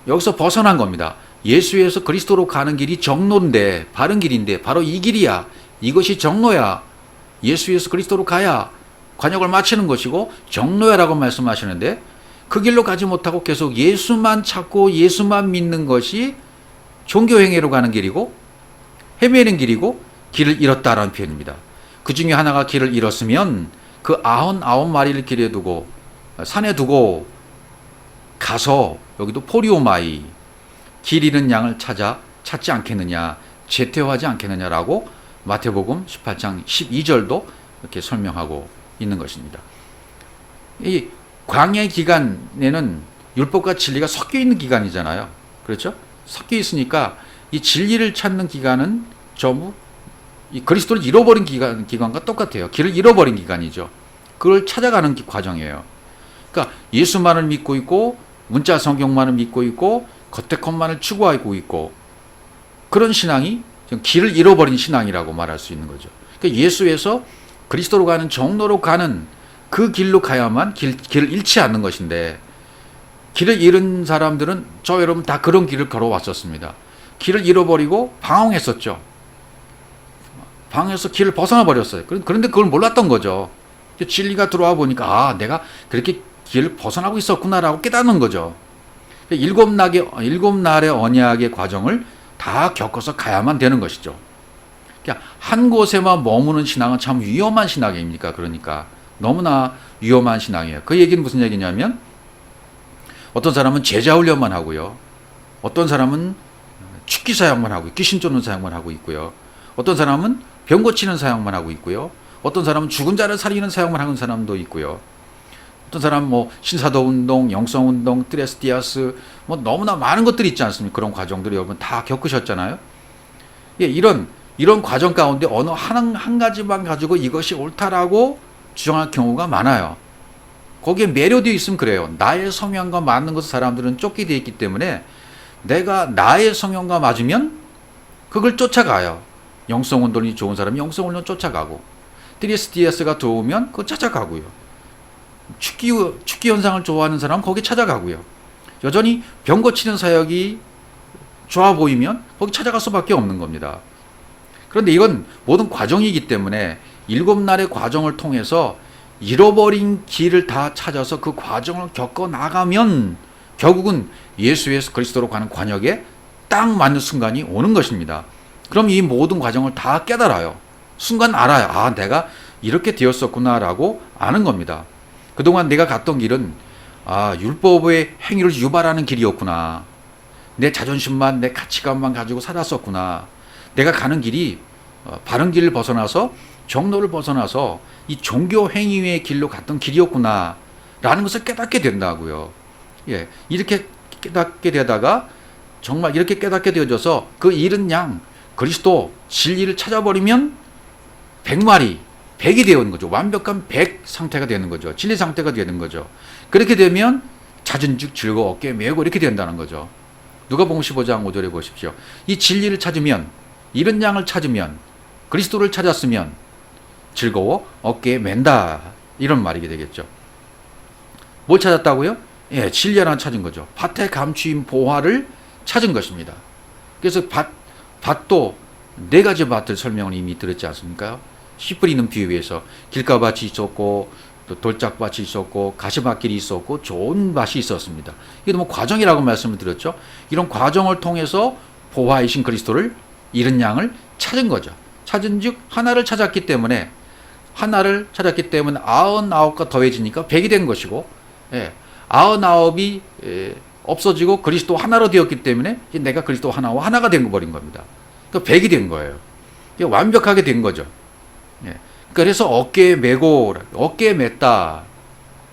여기서 벗어난 겁니다. 예수에서 그리스도로 가는 길이 정로인데, 바른 길인데 바로 이 길이야. 이것이 정로야. 예수에서 그리스도로 가야 관역을 마치는 것이고 정로야라고 말씀하시는데, 그 길로 가지 못하고 계속 예수만 찾고 예수만 믿는 것이 종교행위로 가는 길이고 헤매는 길이고 길을 잃었다라는 표현입니다. 그 중에 하나가 길을 잃었으면 그 99마리를 길에 두고 산에 두고 가서, 여기도 포리오마이, 길 잃은 양을 찾지 않겠느냐, 제태하지 않겠느냐라고 마태복음 18장 12절도 이렇게 설명하고 있는 것입니다. 이 광야 기간에는 율법과 진리가 섞여 있는 기간이잖아요. 그렇죠? 섞여 있으니까 이 진리를 찾는 기간은 전부 이 그리스도를 잃어버린 기간과 똑같아요. 길을 잃어버린 기간이죠. 그걸 찾아가는 과정이에요. 그러니까 예수만을 믿고 있고 문자 성경만을 믿고 있고 겉의 것만을 추구하고 있고, 그런 신앙이 길을 잃어버린 신앙이라고 말할 수 있는 거죠. 그러니까 예수에서 그리스도로 가는 정로로 가는 그 길로 가야만 길을 잃지 않는 것인데, 길을 잃은 사람들은 저 여러분 다 그런 길을 걸어왔었습니다. 길을 잃어버리고 방황했었죠. 방황해서 길을 벗어나 버렸어요. 그런데 그걸 몰랐던 거죠. 진리가 들어와 보니까 내가 그렇게 길을 벗어나고 있었구나라고 깨닫는 거죠. 일곱 날의 언약의 과정을 다 겪어서 가야만 되는 것이죠. 그러니까 한 곳에만 머무는 신앙은 참 위험한 신앙입니까? 그러니까 너무나 위험한 신앙이에요. 그 얘기는 무슨 얘기냐면, 어떤 사람은 제자 훈련만 하고요, 어떤 사람은 축기 사역만 하고 귀신 쫓는 사역만 하고 있고요, 어떤 사람은 병 고치는 사역만 하고 있고요, 어떤 사람은 죽은 자를 살리는 사역만 하는 사람도 있고요, 어떤 사람은 신사도 운동, 영성 운동, 트레스티아스, 너무나 많은 것들이 있지 않습니까? 그런 과정들이 여러분 다 겪으셨잖아요. 예, 이런 과정 가운데 어느 한 가지만 가지고 이것이 옳다라고 주장할 경우가 많아요. 거기에 매료되어 있으면 그래요. 나의 성향과 맞는 것을 사람들은 쫓게 되어 있기 때문에 내가 나의 성향과 맞으면 그걸 쫓아가요. 영성운동이 좋은 사람이 영성운동 쫓아가고, 트리스티아스가 좋으면 그거 찾아가고요. 축기 현상을 좋아하는 사람은 거기 찾아가고요. 여전히 병 고치는 사역이 좋아 보이면 거기 찾아갈 수밖에 없는 겁니다. 그런데 이건 모든 과정이기 때문에 7날의 과정을 통해서 잃어버린 길을 다 찾아서 그 과정을 겪어 나가면 결국은 예수에서 그리스도로 가는 관역에 딱 맞는 순간이 오는 것입니다. 그럼 이 모든 과정을 다 깨달아요. 순간 알아요. 내가 이렇게 되었었구나라고 아는 겁니다. 그동안 내가 갔던 길은 율법의 행위를 유발하는 길이었구나. 내 자존심만, 내 가치관만 가지고 살았었구나. 내가 가는 길이 바른 길을 벗어나서 정로를 벗어나서 이 종교 행위의 길로 갔던 길이었구나 라는 것을 깨닫게 된다고요. 예, 이렇게 깨닫게 되다가 정말 이렇게 깨닫게 되어져서 그 잃은 양 그리스도 진리를 찾아버리면 100마리 100이 되는 거죠. 완벽한 100 상태가 되는 거죠. 진리 상태가 되는 거죠. 그렇게 되면 찾은즉 즐거워 어깨에 메고 이렇게 된다는 거죠. 누가복음 15장 5절에 보십시오. 이 진리를 찾으면, 잃은 양을 찾으면, 그리스도를 찾았으면 즐거워 어깨에 맨다, 이런 말이 되겠죠. 뭘 찾았다고요? 예, 진리 하나 찾은 거죠. 밭에 감추인 보화를 찾은 것입니다. 그래서 밭도 네 가지 밭을 설명을 이미 들었지 않습니까? 씨 뿌리는 비유에서 길가밭이 있었고 또 돌짝밭이 있었고 가시밭길이 있었고 좋은 밭이 있었습니다. 이게 뭐 과정이라고 말씀을 드렸죠. 이런 과정을 통해서 보화이신 그리스도를, 잃은 양을 찾은 거죠. 찾은즉 하나를 찾았기 때문에 99가 더해지니까 100이 된 것이고, 99이 없어지고 그리스도 하나로 되었기 때문에 내가 그리스도 하나와 하나가 된 버린 겁니다. 그러니까 100이 된 거예요. 완벽하게 된 거죠. 그래서 어깨에 메고, 어깨에 맸다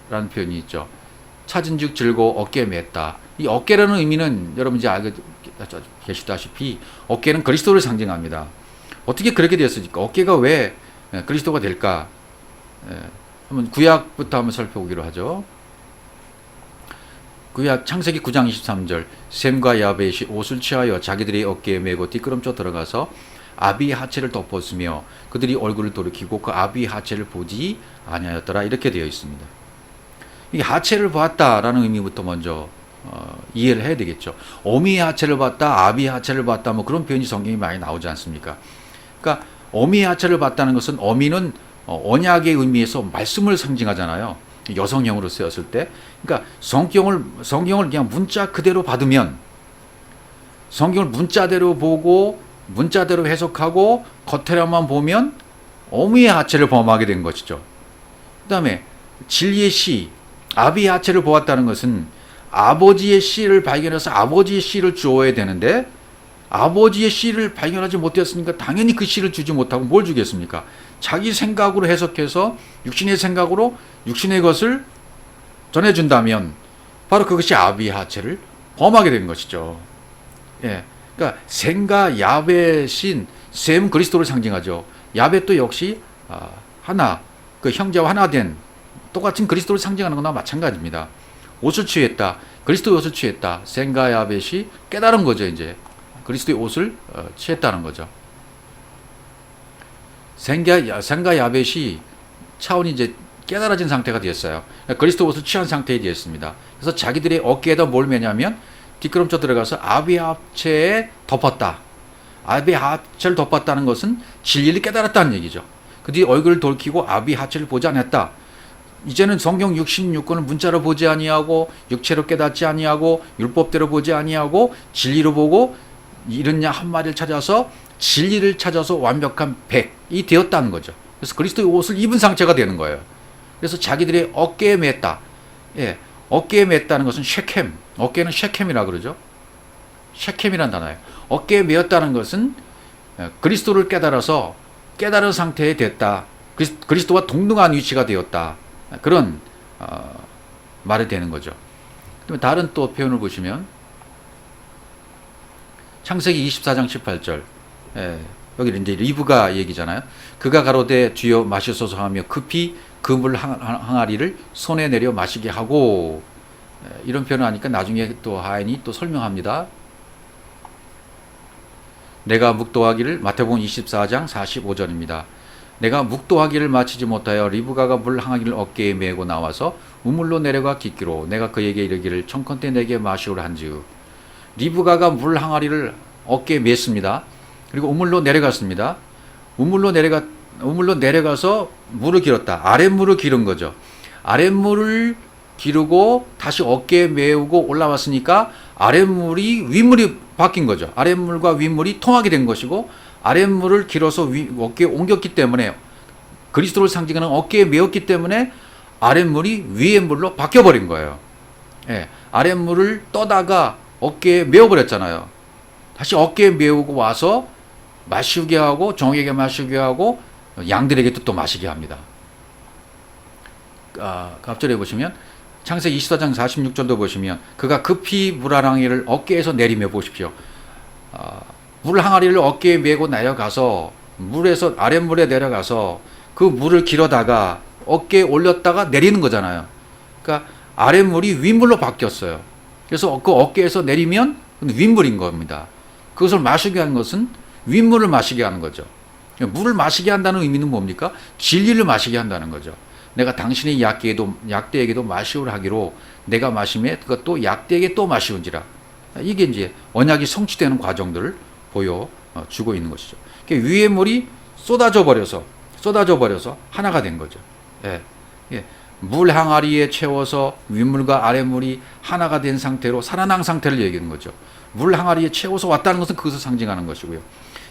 라는 표현이 있죠. 찾은즉 즐거워 어깨에 맸다. 이 어깨라는 의미는 여러분 이제 알고 계시다시피 어깨는 그리스도를 상징합니다. 어떻게 그렇게 되었을까? 어깨가 왜 그리스도가 될까? 한번 구약부터 한번 살펴보기로 하죠. 구약 창세기 9장 23절 셈과 야벳이 옷을 취하여 자기들의 어깨에 메고 뒷걸음쳐 들어가서 아비의 하체를 덮었으며 그들이 얼굴을 돌이키고 그 아비의 하체를 보지 아니하였더라, 이렇게 되어 있습니다. 이 하체를 봤다라는 의미부터 먼저 이해를 해야 되겠죠. 어미의 하체를 봤다, 아비의 하체를 봤다, 뭐 그런 표현이 성경에 많이 나오지 않습니까? 그러니까 어미의 하체를 봤다는 것은, 어미는 언약의 의미에서 말씀을 상징하잖아요. 여성형으로 쓰였을 때. 그러니까 성경을 그냥 문자 그대로 받으면, 성경을 문자대로 보고 문자대로 해석하고 겉에만 보면 어미의 하체를 범하게 된 것이죠. 그 다음에 진리의 씨, 아비의 하체를 보았다는 것은 아버지의 씨를 발견해서 아버지의 씨를 주어야 되는데 아버지의 씨를 발견하지 못했으니까 당연히 그 씨를 주지 못하고 뭘 주겠습니까? 자기 생각으로 해석해서 육신의 생각으로 육신의 것을 전해준다면 바로 그것이 아비의 하체를 범하게 된 것이죠. 예. 그러니까 셈과 야벳인, 셈 그리스도를 상징하죠. 야벳도 역시 하나, 그 형제와 하나 된 똑같은 그리스도를 상징하는 거나 마찬가지입니다. 옷을 취했다, 그리스도의 옷을 취했다. 셈과 야벳이 깨달은 거죠. 이제 그리스도의 옷을 취했다는 거죠. 셈과 야벳이 차원이 이제 깨달아진 상태가 되었어요. 그리스도 옷을 취한 상태에 되었습니다. 그래서 자기들의 어깨에다 뭘 매냐면 뒷걸음쳐 들어가서 아비의 하체에 덮었다. 아비의 하체를 덮었다는 것은 진리를 깨달았다는 얘기죠. 그 뒤에 얼굴을 돌이키고 아비의 하체를 보지 않았다. 이제는 성경 66권을 문자로 보지 아니하고 육체로 깨닫지 아니하고 율법대로 보지 아니하고 진리로 보고 잃은 양 한 마리를 찾아서 진리를 찾아서 완벽한 100이 되었다는 거죠. 그래서 그리스도의 옷을 입은 상태가 되는 거예요. 그래서 자기들의 어깨에 맸다. 예, 어깨에 맸다는 것은 쉐켐, 어깨는 쉐켐이라 그러죠. 쉐켐이란 단어예요. 어깨에 메었다는 것은 그리스도를 깨달아서 깨달은 상태에 됐다. 그리스도와 동등한 위치가 되었다. 그런 말이 되는 거죠. 다른 또 표현을 보시면 창세기 24장 18절, 여기 이제 리브가 얘기잖아요. 그가 가로되 주여 마시소서 하며 급히 그 물 항아리를 손에 내려 마시게 하고, 이런 표현을 하니까 나중에 또 하인이 또 설명합니다. 내가 묵도하기를, 마태복음 24장 45절입니다. 내가 묵도하기를 마치지 못하여 리브가가 물 항아리를 어깨에 메고 나와서 우물로 내려가 깃기로 내가 그에게 이르기를 청컨대 내게 마시오라 한즉. 리브가가 물 항아리를 어깨에 맸습니다. 그리고 우물로 내려갔습니다. 우물로 내려가서 물을 길었다. 아랫물을 기른 거죠. 아랫물을 기르고 다시 어깨에 메우고 올라왔으니까 아랫물이 윗물이 바뀐 거죠. 아랫물과 윗물이 통하게 된 것이고, 아랫물을 길어서 어깨에 옮겼기 때문에 그리스도를 상징하는 어깨에 메었기 때문에 아랫물이 위의 물로 바뀌어버린 거예요. 예, 아랫물을 떠다가 어깨에 메어버렸잖아요. 다시 어깨에 메우고 와서 마시게 하고 종에게 마시게 하고 양들에게 또 마시게 합니다. 그 앞절에 보시면 창세기 24장 46절도 보시면 그가 급히 물 항아리를 어깨에서 내리며 보십시오. 물 항아리를 어깨에 메고 내려가서 물에서 아랫물에 내려가서 그 물을 길어다가 어깨에 올렸다가 내리는 거잖아요. 그러니까 아랫물이 윗물로 바뀌었어요. 그래서 그 어깨에서 내리면 윗물인 겁니다. 그것을 마시게 하는 것은 윗물을 마시게 하는 거죠. 물을 마시게 한다는 의미는 뭡니까? 진리를 마시게 한다는 거죠. 내가 당신의 약대에게도 마시오라 하기로 내가 마심에 그것도 약대에게 또 마시운지라. 이게 이제 언약이 성취되는 과정들을 보여주고 있는 것이죠. 위의 물이 쏟아져 버려서 하나가 된 거죠. 예. 예. 물 항아리에 채워서 윗물과 아랫물이 하나가 된 상태로 살아난 상태를 얘기하는 거죠. 물 항아리에 채워서 왔다는 것은 그것을 상징하는 것이고요.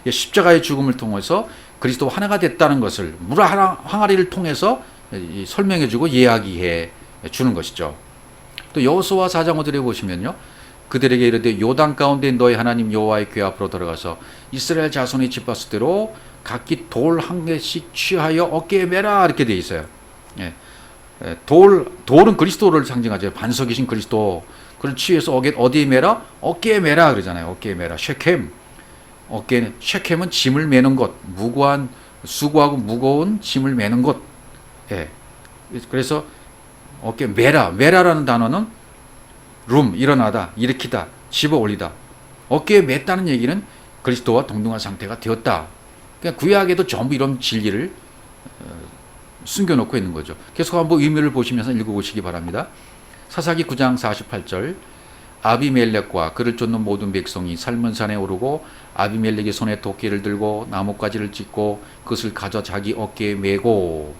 예. 십자가의 죽음을 통해서 그리스도와 하나가 됐다는 것을 물 항아리를 통해서 설명해주고 이야기해 주는 것이죠. 또 여호수아 4장 5절에 보시면요. 그들에게 이르되 요단 가운데 너희 하나님 여호와의 궤 앞으로 들어가서 이스라엘 자손이 짚었을 대로 각기 돌 한 개씩 취하여 어깨에 매라 이렇게 되어 있어요. 예. 돌은 그리스도를 상징하죠. 반석이신 그리스도. 그걸 취해서 어디에 매라? 어깨에 매라 그러잖아요. 어깨에 매라. 쉐켐. 쉐켐은 짐을 매는 것. 수고하고 무거운 짐을 매는 것. 예. 그래서 어깨 매라라는 단어는 일어나다, 일으키다, 집어 올리다. 어깨에 맸다는 얘기는 그리스도와 동등한 상태가 되었다. 그러니까 구약에도 전부 이런 진리를 숨겨놓고 있는 거죠. 계속 한번 의미를 보시면서 읽어보시기 바랍니다. 사사기 9장 48절 아비멜렉과 그를 쫓는 모든 백성이 살문산에 오르고 아비멜렉의 손에 도끼를 들고 나뭇가지를 찢고 그것을 가져 자기 어깨에 메고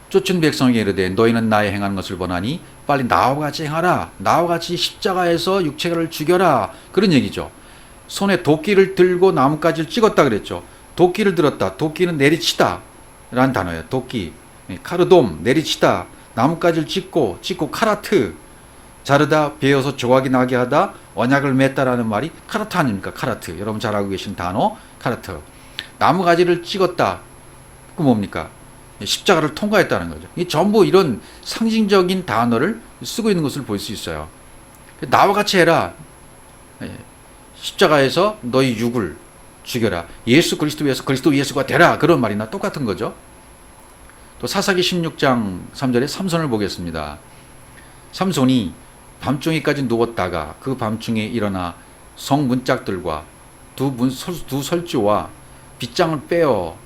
쫓은 백성에게 이르되 너희는 나의 행하는 것을 보나니 빨리 나와 같이 행하라. 나와 같이 십자가에서 육체를 죽여라. 그런 얘기죠. 손에 도끼를 들고 나뭇가지를 찍었다 그랬죠. 도끼를 들었다. 도끼는 내리치다 라는 단어예요. 도끼. 카르돔 내리치다. 나뭇가지를 찍고 카라트 자르다 베어서 조각이 나게 하다 언약을 맺다라는 말이 카라트 아닙니까? 카라트. 여러분 잘 알고 계신 단어 카라트. 나무가지를 찍었다. 그 뭡니까? 십자가를 통과했다는 거죠. 이 전부 이런 상징적인 단어를 쓰고 있는 것을 볼 수 있어요. 나와 같이 해라. 십자가에서 너희 육을 죽여라. 예수 그리스도 위해서 그리스도 예수가 되라. 그런 말이나 똑같은 거죠. 또 사사기 16장 3절에 삼손을 보겠습니다. 삼손이 밤중에까지 누웠다가 그 밤중에 일어나 성문짝들과 두 설주와 빗장을 빼어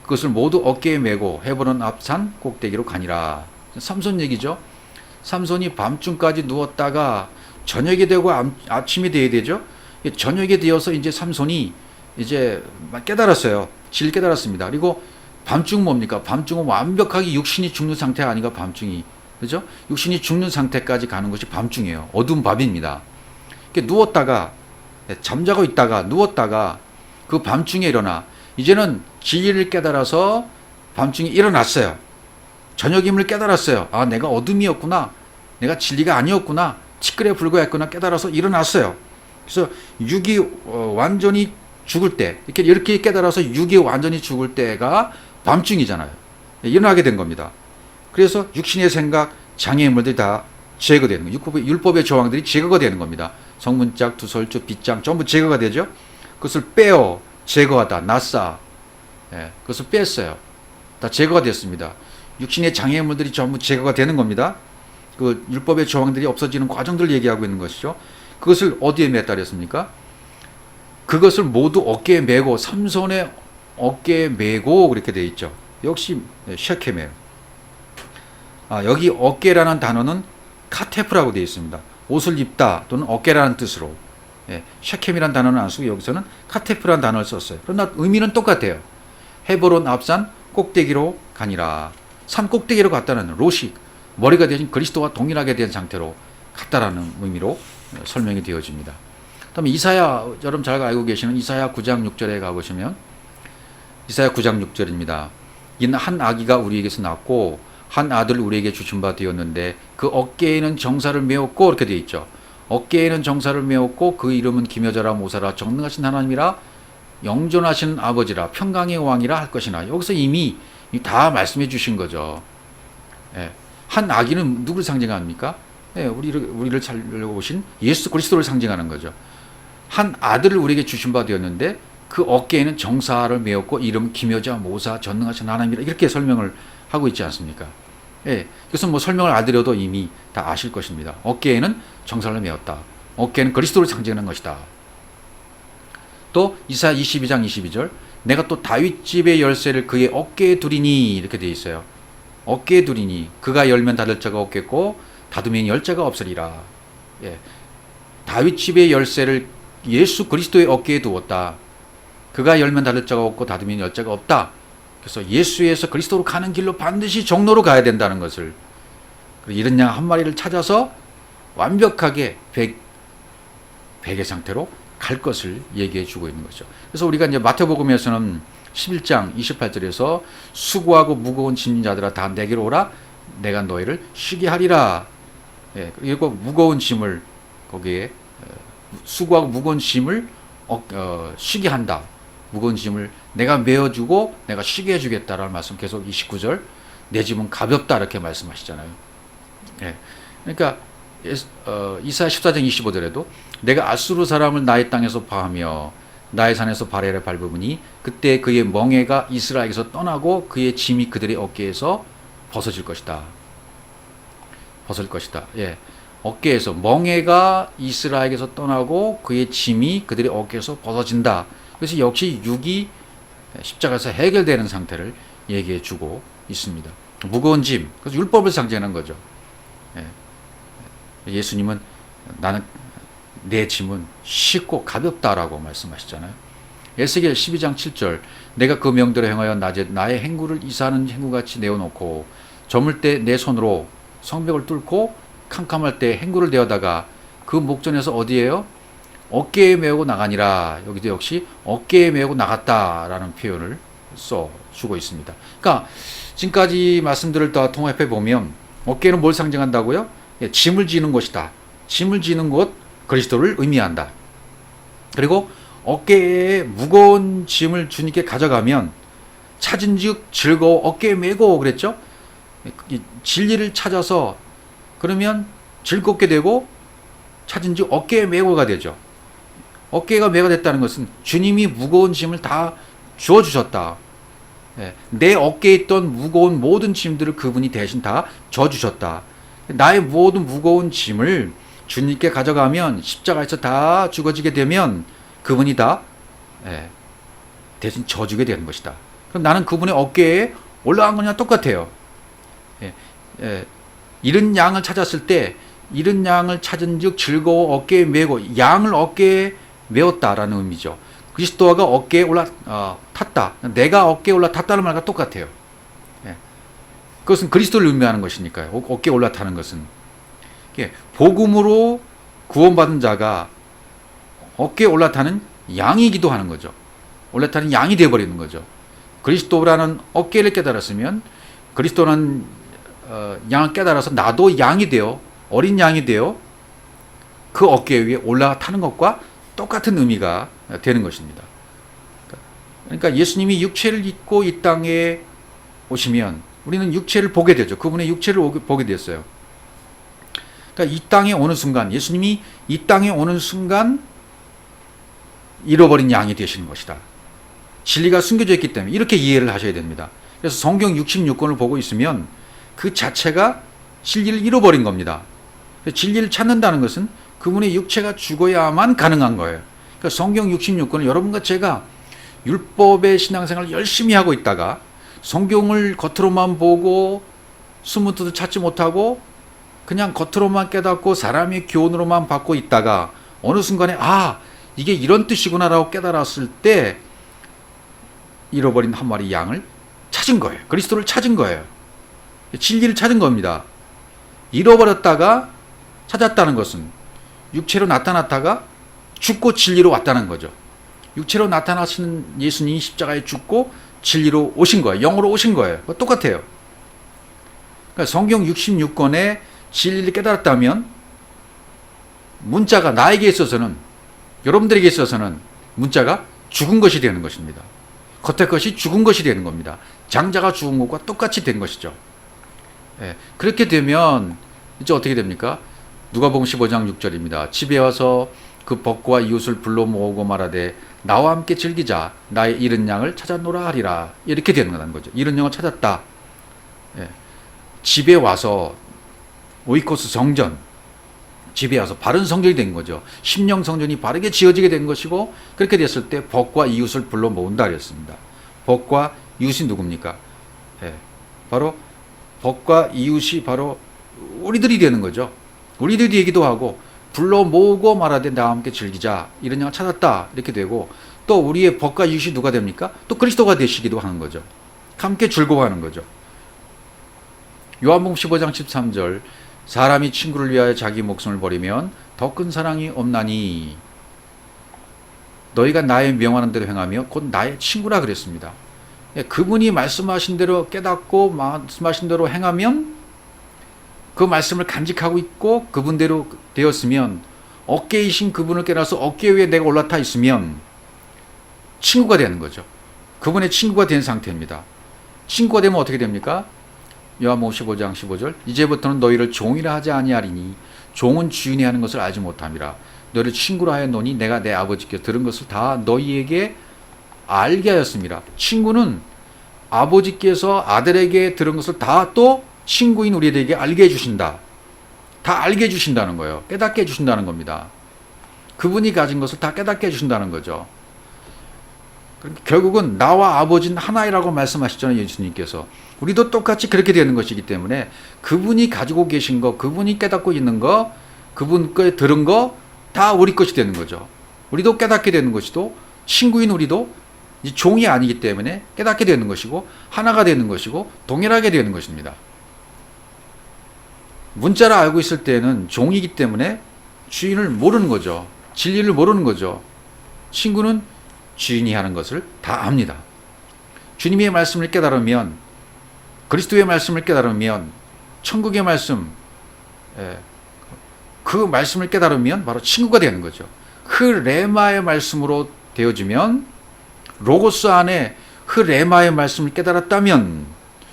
그것을 모두 어깨에 메고 헤브론 앞산 꼭대기로 가니라. 삼손 얘기죠. 삼손이 밤중까지 누웠다가 저녁이 되고 아침이 되어야 되죠. 저녁이 되어서 이제 삼손이 이제 깨달았어요. 질 깨달았습니다. 그리고 밤중 뭡니까? 밤중은 완벽하게 육신이 죽는 상태가 아니가 밤중이. 그죠? 육신이 죽는 상태까지 가는 것이 밤중이에요. 어두운 밤입니다. 누웠다가 잠자고 있다가 누웠다가 그 밤중에 일어나 이제는 진리를 깨달아서 밤중에 일어났어요. 저녁임을 깨달았어요. 아, 내가 어둠이었구나. 내가 진리가 아니었구나. 치끌에 불과했구나 깨달아서 일어났어요. 그래서 육이 완전히 죽을 때 이렇게 깨달아서 육이 완전히 죽을 때가 밤중이잖아요. 일어나게 된 겁니다. 그래서 육신의 생각, 장애물들이 다 제거되는 거예요. 율법의 조항들이 제거가 되는 겁니다. 성문짝, 두설주, 빗장 전부 제거가 되죠. 그것을 빼어 제거하다, 낫사. 그것을 뺐어요. 다 제거가 됐습니다. 육신의 장애물들이 전부 제거가 되는 겁니다. 그 율법의 조항들이 없어지는 과정들을 얘기하고 있는 것이죠. 그것을 어디에 맸다 그랬습니까? 그것을 모두 어깨에 메고 삼손의 어깨에 메고 그렇게 되어 있죠. 역시 쉐켐이에요. 여기 어깨라는 단어는 카테프라고 되어 있습니다. 옷을 입다 또는 어깨라는 뜻으로 쉐켐이라는 단어는 안 쓰고 여기서는 카테프라는 단어를 썼어요. 그러나 의미는 똑같아요. 헤브론 앞산 꼭대기로 가니라. 산 꼭대기로 갔다는 로식, 머리가 되신 그리스도와 동일하게 된 상태로 갔다라는 의미로 설명이 되어집니다. 그다음에 이사야, 여러분 잘 알고 계시는 이사야 9장 6절에 가보시면 이사야 9장 6절입니다. 이는 한 아기가 우리에게서 낳고 한 아들 우리에게 주신 바 되었는데 그 어깨에는 정사를 메었고, 이렇게 되어 있죠. 어깨에는 정사를 메었고 그 이름은 기묘자라 모사라 전능하신 하나님이라 영존하신 아버지라 평강의 왕이라 할 것이나. 여기서 이미 다 말씀해 주신 거죠. 예. 한 아기는 누구를 상징합니까? 예, 우리를 살려오신 예수 그리스도를 상징하는 거죠. 한 아들을 우리에게 주신 바 되었는데 그 어깨에는 정사를 메었고 이름 기묘자 모사 전능하신 하나님이라, 이렇게 설명을 하고 있지 않습니까? 예, 그것은 뭐 설명을 안 드려도 이미 다 아실 것입니다. 어깨에는 정사를 메었다. 어깨는 그리스도를 상징하는 것이다. 또 이사야 22장 22절, 내가 또 다윗 집의 열쇠를 그의 어깨에 두리니, 이렇게 되어 있어요. 어깨에 두리니 그가 열면 닫을 자가 없겠고 닫으면 열 자가 없으리라. 예, 다윗 집의 열쇠를 예수 그리스도의 어깨에 두었다. 그가 열면 닫을 자가 없고 닫으면 열 자가 없다. 그래서 예수에서 그리스도로 가는 길로 반드시 종로로 가야 된다는 것을, 이른 양 한 마리를 찾아서 완벽하게 백의 상태로 갈 것을 얘기해 주고 있는 거죠. 그래서 우리가 이제 마태복음에서는 11장 28절에서 수고하고 무거운 짐진 자들아 다 내게로 오라 내가 너희를 쉬게 하리라. 예, 그리고 무거운 짐을 거기에 수고하고 무거운 짐을 쉬게 한다. 무거운 짐을 내가 메어주고 내가 쉬게 해주겠다라는 말씀, 계속 29절 내 짐은 가볍다 이렇게 말씀하시잖아요. 예, 그러니까 이사야 14장 25절에도 내가 아수르 사람을 나의 땅에서 파하며 나의 산에서 바레를 밟으니 그때 그의 멍에가 이스라엘에서 떠나고 그의 짐이 그들의 어깨에서 벗어질 것이다. 벗을 것이다. 예, 어깨에서 멍에가 이스라엘에서 떠나고 그의 짐이 그들의 어깨에서 벗어진다. 그래서 역시 육이 십자가에서 해결되는 상태를 얘기해 주고 있습니다. 무거운 짐, 그래서 율법을 상징하는 거죠. 예, 예수님은 나는 내 짐은 쉽고 가볍다라고 말씀하시잖아요. 에스겔 12장 7절, 내가 그 명대로 행하여 낮에 나의 행구를 이사하는 행구같이 내어놓고 저물 때 내 손으로 성벽을 뚫고 캄캄할 때 행구를 대어다가 그 목전에서 어디에요? 어깨에 메고 나가니라. 여기도 역시 어깨에 메고 나갔다라는 표현을 써주고 있습니다. 그러니까 지금까지 말씀들을 다 통합해 보면 어깨는 뭘 상징한다고요? 예, 짐을 지는 곳이다. 짐을 지는 곳, 그리스도를 의미한다. 그리고 어깨에 무거운 짐을 주님께 가져가면 찾은즉 즐거워 어깨에 메고 그랬죠? 진리를 찾아서 그러면 즐겁게 되고 찾은즉 어깨에 메고가 되죠. 어깨가 메가 됐다는 것은 주님이 무거운 짐을 다 주어주셨다. 내 어깨에 있던 무거운 모든 짐들을 그분이 대신 다 져주셨다. 나의 모든 무거운 짐을 주님께 가져가면 십자가에서 다 죽어지게 되면 그분이 다 대신 져주게 되는 것이다. 그럼 나는 그분의 어깨에 올라간 거냐 똑같아요. 이른 양을 찾았을 때 이른 양을 찾은 즉 즐거워 어깨에 메고, 양을 어깨에 메었다라는 의미죠. 그리스도가 어깨에 탔다. 내가 어깨에 올라탔다는 말과 똑같아요. 그것은 그리스도를 의미하는 것이니까요. 어깨에 올라타는 것은. 복음으로 구원받은 자가 어깨에 올라타는 양이기도 하는 거죠. 올라타는 양이 되어버리는 거죠. 그리스도라는 어깨를 깨달았으면 그리스도라는 양을 깨달아서 나도 양이 되어, 어린 양이 되어 그 어깨 위에 올라타는 것과 똑같은 의미가 되는 것입니다. 그러니까 예수님이 육체를 입고 이 땅에 오시면 우리는 육체를 보게 되죠. 그분의 육체를 보게 됐어요. 그러니까 이 땅에 오는 순간, 예수님이 이 땅에 오는 순간 잃어버린 양이 되시는 것이다. 진리가 숨겨져 있기 때문에 이렇게 이해를 하셔야 됩니다. 그래서 성경 66권을 보고 있으면 그 자체가 진리를 잃어버린 겁니다. 진리를 찾는다는 것은 그분의 육체가 죽어야만 가능한 거예요. 그러니까 성경 66권을 여러분과 제가 율법의 신앙생활을 열심히 하고 있다가 성경을 겉으로만 보고 숨은 뜻을 찾지 못하고 그냥 겉으로만 깨닫고 사람의 교훈으로만 받고 있다가 어느 순간에 이게 이런 뜻이구나라고 깨달았을 때 잃어버린 한 마리 양을 찾은 거예요. 그리스도를 찾은 거예요. 진리를 찾은 겁니다. 잃어버렸다가 찾았다는 것은 육체로 나타났다가 죽고 진리로 왔다는 거죠. 육체로 나타나시는 예수님이 십자가에 죽고 진리로 오신 거예요. 영으로 오신 거예요. 똑같아요. 그러니까 성경 66권의 진리를 깨달았다면 문자가 나에게 있어서는, 여러분들에게 있어서는 문자가 죽은 것이 되는 것입니다. 겉의 것이 죽은 것이 되는 겁니다. 장자가 죽은 것과 똑같이 된 것이죠. 예, 그렇게 되면 이제 어떻게 됩니까? 누가복음 15장 6절입니다. 집에 와서 그 벗과 이웃을 불러 모으고 말하되 나와 함께 즐기자. 나의 잃은 양을 찾았노라 하리라. 이렇게 되는 거죠. 잃은 양을 찾았다. 예, 집에 와서 오이코스 성전, 집에 와서 바른 성전이 된 거죠. 심령 성전이 바르게 지어지게 된 것이고, 그렇게 됐을 때 벗과 이웃을 불러 모은다 그랬습니다. 벗과 이웃이 누굽니까? 예, 바로 벗과 이웃이 바로 우리들이 되는 거죠. 우리들이 되기도 하고, 불러 모으고 말하되 나와 함께 즐기자. 이런 양을 찾았다. 이렇게 되고, 또 우리의 벗과 이웃이 누가 됩니까? 또 그리스도가 되시기도 하는 거죠. 함께 즐거워하는 거죠. 요한복음 15장 13절, 사람이 친구를 위하여 자기 목숨을 버리면 더 큰 사랑이 없나니 너희가 나의 명하는 대로 행하며 곧 나의 친구라 그랬습니다. 그분이 말씀하신 대로 깨닫고 말씀하신 대로 행하면, 그 말씀을 간직하고 있고 그분대로 되었으면, 어깨이신 그분을 깨달아서 어깨 위에 내가 올라타 있으면 친구가 되는 거죠. 그분의 친구가 된 상태입니다. 친구가 되면 어떻게 됩니까? 요한복음 15장 15절, 이제부터는 너희를 종이라 하지 아니하리니 종은 주인이 하는 것을 알지 못함이라. 너희를 친구라 하였노니 내가 내 아버지께 들은 것을 다 너희에게 알게 하였습니다. 친구는 아버지께서 아들에게 들은 것을 다 또 친구인 우리에게 알게 해주신다. 다 알게 해주신다는 거예요. 깨닫게 해주신다는 겁니다. 그분이 가진 것을 다 깨닫게 해주신다는 거죠. 결국은 나와 아버지는 하나이라고 말씀하셨잖아요, 예수님께서. 우리도 똑같이 그렇게 되는 것이기 때문에 그분이 가지고 계신 거, 그분이 깨닫고 있는 거, 그분 거 들은 거 다 우리 것이 되는 거죠. 우리도 깨닫게 되는 것이고, 친구인 우리도 종이 아니기 때문에 깨닫게 되는 것이고, 하나가 되는 것이고, 동일하게 되는 것입니다. 문자를 알고 있을 때는 종이기 때문에 주인을 모르는 거죠. 진리를 모르는 거죠. 친구는 주인이 하는 것을 다 압니다. 주님의 말씀을 깨달으면, 그리스도의 말씀을 깨달으면, 천국의 말씀, 그 말씀을 깨달으면 바로 친구가 되는 거죠. 그 레마의 말씀으로 되어지면, 로고스 안에 그 레마의 말씀을 깨달았다면,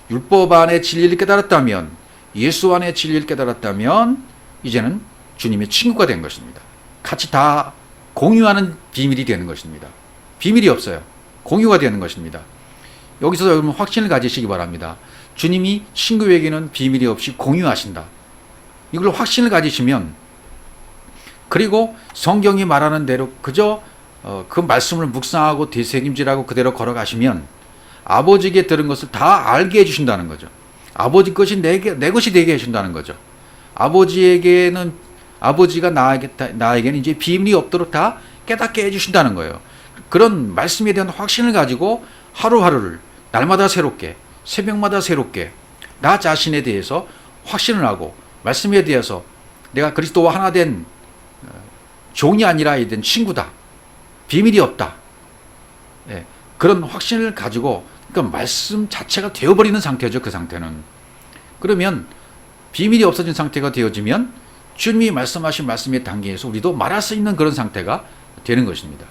율법 안에 진리를 깨달았다면, 예수 안에 진리를 깨달았다면 이제는 주님의 친구가 된 것입니다. 같이 다 공유하는 비밀이 되는 것입니다. 비밀이 없어요. 공유가 되는 것입니다. 여기서 여러분 확신을 가지시기 바랍니다. 주님이 친구에게는 비밀이 없이 공유하신다. 이걸 확신을 가지시면, 그리고 성경이 말하는 대로 그저 그 말씀을 묵상하고 되새김질하고 그대로 걸어가시면 아버지에게 들은 것을 다 알게 해주신다는 거죠. 아버지 것이 내 것이 되게 해준다는 거죠. 아버지에게는, 아버지가 나에게는 이제 비밀이 없도록 다 깨닫게 해주신다는 거예요. 그런 말씀에 대한 확신을 가지고 하루하루를 날마다 새롭게, 새벽마다 새롭게 나 자신에 대해서 확신을 하고, 말씀에 대해서 내가 그리스도와 하나 된 종이 아니라 된 친구다. 비밀이 없다. 예, 그런 확신을 가지고, 그러니까 말씀 자체가 되어버리는 상태죠. 그 상태는. 그러면 비밀이 없어진 상태가 되어지면 주님이 말씀하신 말씀의 단계에서 우리도 말할 수 있는 그런 상태가 되는 것입니다.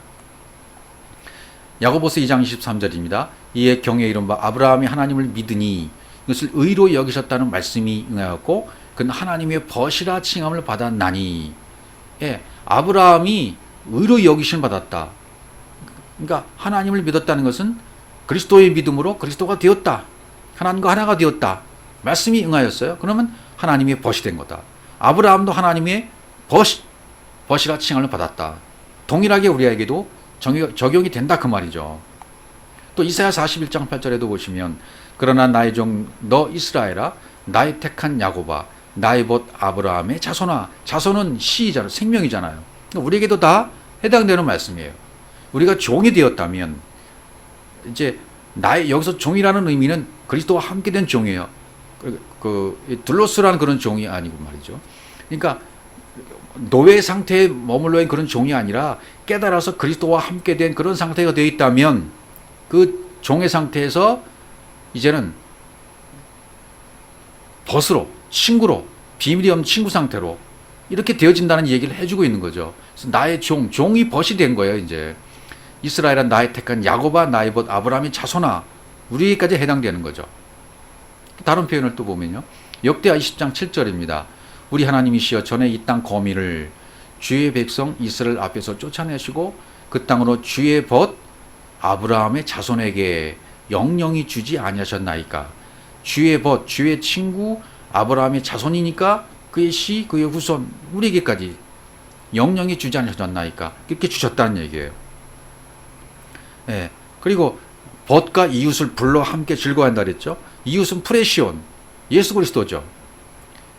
야고보서 2장 23절입니다. 이에 경에 이른 바 아브라함이 하나님을 믿으니 이것을 의로 여기셨다는 말씀이 응하였고 그는 하나님의 벗이라 칭함을 받았나니. 예, 아브라함이 의로 여기심을 받았다. 그러니까 하나님을 믿었다는 것은 그리스도의 믿음으로 그리스도가 되었다. 하나님과 하나가 되었다. 말씀이 응하였어요. 그러면 하나님의 벗이 된 거다. 아브라함도 하나님의 벗이라 칭함을 받았다. 동일하게 우리에게도 적용이 된다 그 말이죠. 또 이사야 41장 8절에도 보시면 그러나 나의 종 너 이스라엘아 나의 택한 야곱아 나의 벗 아브라함의 자손아. 자손은 시이잖아요. 생명이잖아요. 우리에게도 다 해당되는 말씀이에요. 우리가 종이 되었다면 이제 여기서 종이라는 의미는 그리스도와 함께 된 종이에요. 둘로스라는 그런 종이 아니고 말이죠. 그러니까 노예 상태에 머물러 있는 그런 종이 아니라 깨달아서 그리스도와 함께 된 그런 상태가 되어 있다면 그 종의 상태에서 이제는 벗으로, 친구로, 비밀이 없는 친구 상태로 이렇게 되어진다는 얘기를 해주고 있는 거죠. 그래서 나의 종이 벗이 된 거예요. 이제 이스라엘은 나의 택한 야곱아, 나의 벗 아브라함의 자손아, 우리에게까지 해당되는 거죠. 다른 표현을 또 보면요, 역대하 20장 7절입니다. 우리 하나님이시여 전에 이 땅 거민을 주의 백성 이스라엘 앞에서 쫓아내시고 그 땅으로 주의 벗 아브라함의 자손에게 영영히 주지 아니하셨나이까. 주의 벗, 주의 친구 아브라함의 자손이니까 그의 씨, 그의 후손 우리에게까지 영영히 주지 않으셨나이까. 이렇게 주셨다는 얘기예요. 예. 그리고 벗과 이웃을 불러 함께 즐거워한다 그랬죠. 이웃은 프레시온, 예수 그리스도죠.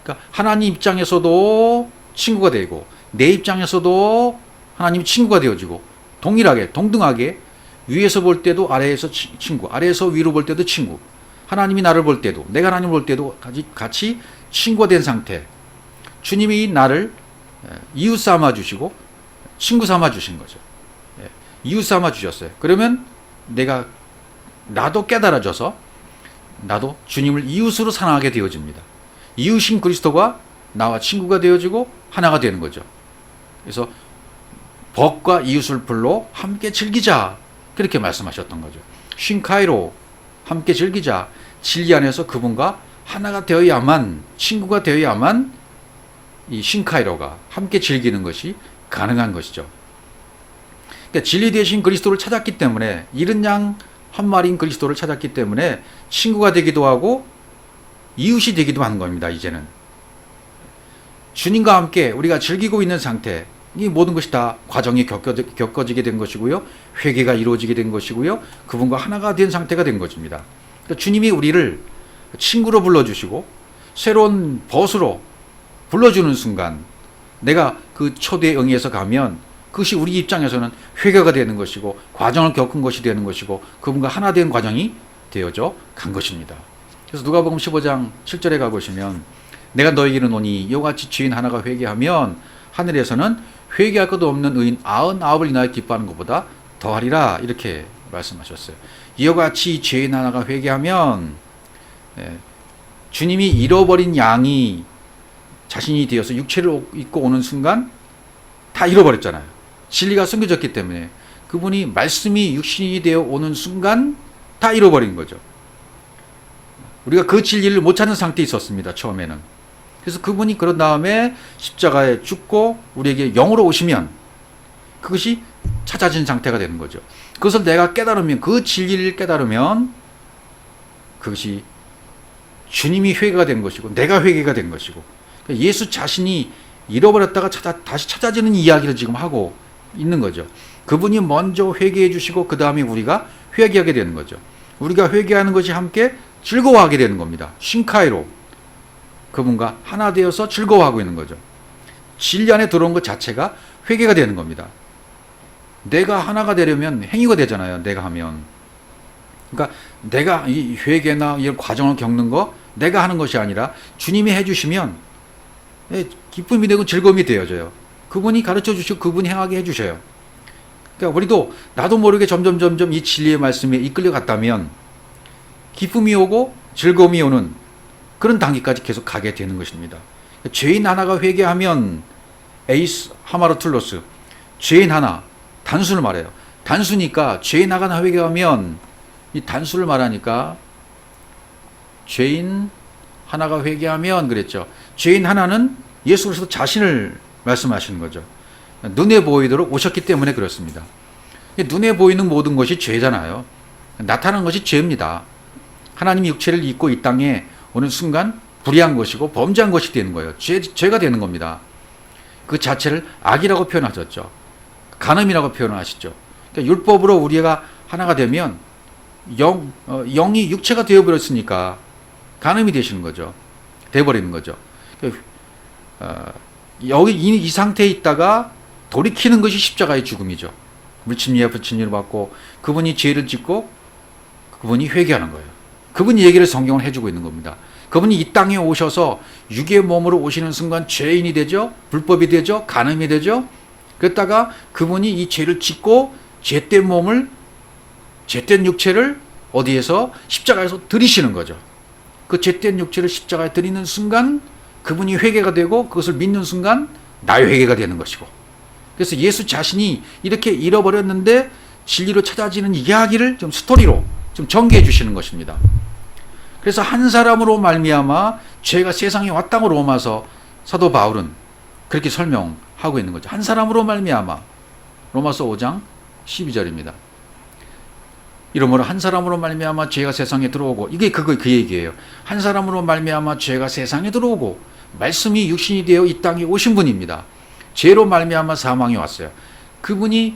그러니까 하나님 입장에서도 친구가 되고 내 입장에서도 하나님 친구가 되어지고 동일하게 동등하게 위에서 볼 때도 아래에서 친구, 아래에서 위로 볼 때도 친구, 하나님이 나를 볼 때도 내가 하나님을 볼 때도 같이 친구가 된 상태. 주님이 나를 이웃 삼아 주시고 친구 삼아 주신 거죠. 이웃 삼아 주셨어요. 그러면 나도 깨달아져서 나도 주님을 이웃으로 사랑하게 되어집니다. 이웃인 그리스도가 나와 친구가 되어지고 하나가 되는 거죠. 그래서 벗과 이웃을 불러 함께 즐기자, 그렇게 말씀하셨던 거죠. 쉰카이로 함께 즐기자. 진리 안에서 그분과 하나가 되어야만, 친구가 되어야만 이 쉰카이로가 함께 즐기는 것이 가능한 것이죠. 그러니까 진리 되신 그리스도를 찾았기 때문에, 잃은 양 한 마리인 그리스도를 찾았기 때문에 친구가 되기도 하고 이웃이 되기도 하는 겁니다. 이제는 주님과 함께 우리가 즐기고 있는 상태, 이 모든 것이 다 과정이 겪어지게 된 것이고요, 회개가 이루어지게 된 것이고요, 그분과 하나가 된 상태가 된 것입니다. 그러니까 주님이 우리를 친구로 불러주시고 새로운 벗으로 불러주는 순간, 내가 그 초대에 응해서 가면 그것이 우리 입장에서는 회개가 되는 것이고 과정을 겪은 것이 되는 것이고 그분과 하나 된 과정이 되어져 간 것입니다. 그래서 누가복음 15장 7절에 가보시면, 내가 너에게 이르노니 이와 같이 죄인 하나가 회개하면 하늘에서는 회개할 것도 없는 의인 99을 인하여 기뻐하는 것보다 더하리라, 이렇게 말씀하셨어요. 이와 같이 죄인 하나가 회개하면, 주님이 잃어버린 양이 자신이 되어서 육체를 입고 오는 순간 다 잃어버렸잖아요. 진리가 숨겨졌기 때문에 그분이 말씀이 육신이 되어 오는 순간 다 잃어버린 거죠. 우리가 그 진리를 못 찾는 상태에 있었습니다, 처음에는. 그래서 그분이 그런 다음에 십자가에 죽고 우리에게 영으로 오시면 그것이 찾아진 상태가 되는 거죠. 그것을 내가 깨달으면, 그 진리를 깨달으면 그것이 주님이 회개가 된 것이고 내가 회개가 된 것이고, 그러니까 예수 자신이 잃어버렸다가 다시 찾아지는 이야기를 지금 하고 있는 거죠. 그분이 먼저 회개해 주시고 그 다음에 우리가 회개하게 되는 거죠. 우리가 회개하는 것이 함께 즐거워하게 되는 겁니다. 쉰카이로 그분과 하나 되어서 즐거워하고 있는 거죠. 진리 안에 들어온 것 자체가 회개가 되는 겁니다. 내가 하나가 되려면 행위가 되잖아요, 내가 하면. 그러니까 내가 이 회개나 이런 과정을 겪는 거 내가 하는 것이 아니라 주님이 해주시면 기쁨이 되고 즐거움이 되어져요. 그분이 가르쳐 주시고 그분이 행하게 해주셔요. 그러니까 우리도 나도 모르게 점점 이 진리의 말씀에 이끌려 갔다면 기쁨이 오고 즐거움이 오는 그런 단계까지 계속 가게 되는 것입니다. 죄인 하나가 회개하면, 에이스 하마르툴로스, 죄인 하나, 단수를 말해요. 단수니까 죄인 하나 회개하면, 이 단수를 말하니까 죄인 하나가 회개하면 그랬죠. 죄인 하나는 예수 그리스도 자신을 말씀하시는 거죠. 눈에 보이도록 오셨기 때문에 그렇습니다. 눈에 보이는 모든 것이 죄잖아요. 나타나는 것이 죄입니다. 하나님이 육체를 입고 이 땅에 오는 순간 불의한 것이고 범죄한 것이 되는 거예요. 죄가 되는 겁니다. 그 자체를 악이라고 표현하셨죠. 간음이라고 표현하시죠. 그러니까 율법으로 우리가 하나가 되면 영이 육체가 되어버렸으니까 간음이 되시는 거죠. 되어버리는 거죠. 여기 이 상태에 있다가 돌이키는 것이 십자가의 죽음이죠. 물침리에 붙임리를 받고 그분이 죄를 짓고 그분이 회개하는 거예요. 그분이 얘기를 성경을 해주고 있는 겁니다. 그분이 이 땅에 오셔서 육의 몸으로 오시는 순간 죄인이 되죠. 불법이 되죠. 간음이 되죠. 그랬다가 그분이 이 죄를 짓고 죄된 몸을, 죄된 육체를 어디에서? 십자가에서 들이시는 거죠. 그 죄된 육체를 십자가에 들이는 순간 그분이 회개가 되고 그것을 믿는 순간 나의 회개가 되는 것이고, 그래서 예수 자신이 이렇게 잃어버렸는데 진리로 찾아지는 이야기를 좀 스토리로 좀 전개해 주시는 것입니다. 그래서 한 사람으로 말미암아 죄가 세상에 왔다고 로마서 사도 바울은 그렇게 설명하고 있는 거죠. 한 사람으로 말미암아. 로마서 5장 12절입니다. 이러므로 한 사람으로 말미암아 죄가 세상에 들어오고, 이게 그 얘기예요. 한 사람으로 말미암아 죄가 세상에 들어오고 말씀이 육신이 되어 이 땅에 오신 분입니다. 죄로 말미암아 사망이 왔어요. 그분이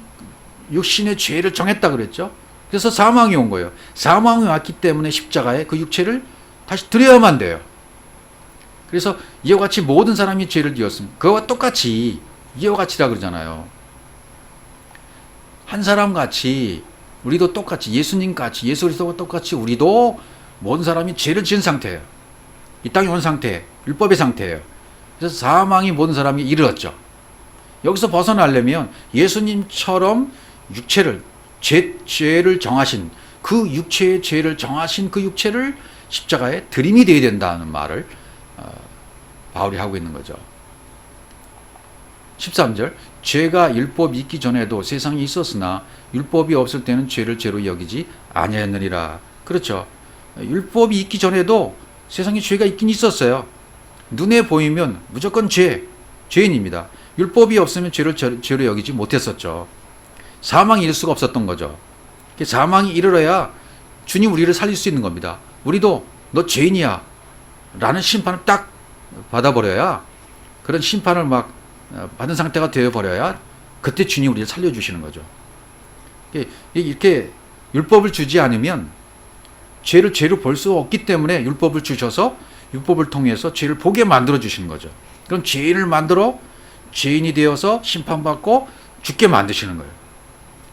육신의 죄를 정했다 그랬죠. 그래서 사망이 온 거예요. 사망이 왔기 때문에 십자가에 그 육체를 다시 드려야만 돼요. 그래서 이와 같이 모든 사람이 죄를 지었습니다. 그와 똑같이, 이와 같이라 그러잖아요. 한 사람 같이, 우리도 똑같이, 예수님 같이, 예수 그리스도와 똑같이 우리도 모든 사람이 죄를 지은 상태예요. 이 땅에 온 상태, 율법의 상태예요. 그래서 사망이 모든 사람이 이르렀죠. 여기서 벗어나려면 예수님처럼 육체를, 죄를 정하신, 그 육체의 죄를 정하신 그 육체를 십자가에 들임이 되어야 된다는 말을 바울이 하고 있는 거죠. 13절, 죄가 율법이 있기 전에도 세상에 있었으나 율법이 없을 때는 죄를 죄로 여기지 아니하였느니라. 그렇죠. 율법이 있기 전에도 세상에 죄가 있긴 있었어요. 눈에 보이면 무조건 죄인입니다. 율법이 없으면 죄를 죄로 여기지 못했었죠. 사망이 이를 수가 없었던 거죠. 사망이 이르러야 주님 우리를 살릴 수 있는 겁니다. 우리도 너 죄인이야 라는 심판을 딱 받아버려야, 그런 심판을 막 받은 상태가 되어버려야 그때 주님 우리를 살려주시는 거죠. 이렇게 율법을 주지 않으면 죄를 죄로 볼 수 없기 때문에 율법을 주셔서 율법을 통해서 죄를 보게 만들어 주시는 거죠. 그럼 죄인을 만들어 죄인이 되어서 심판받고 죽게 만드시는 거예요.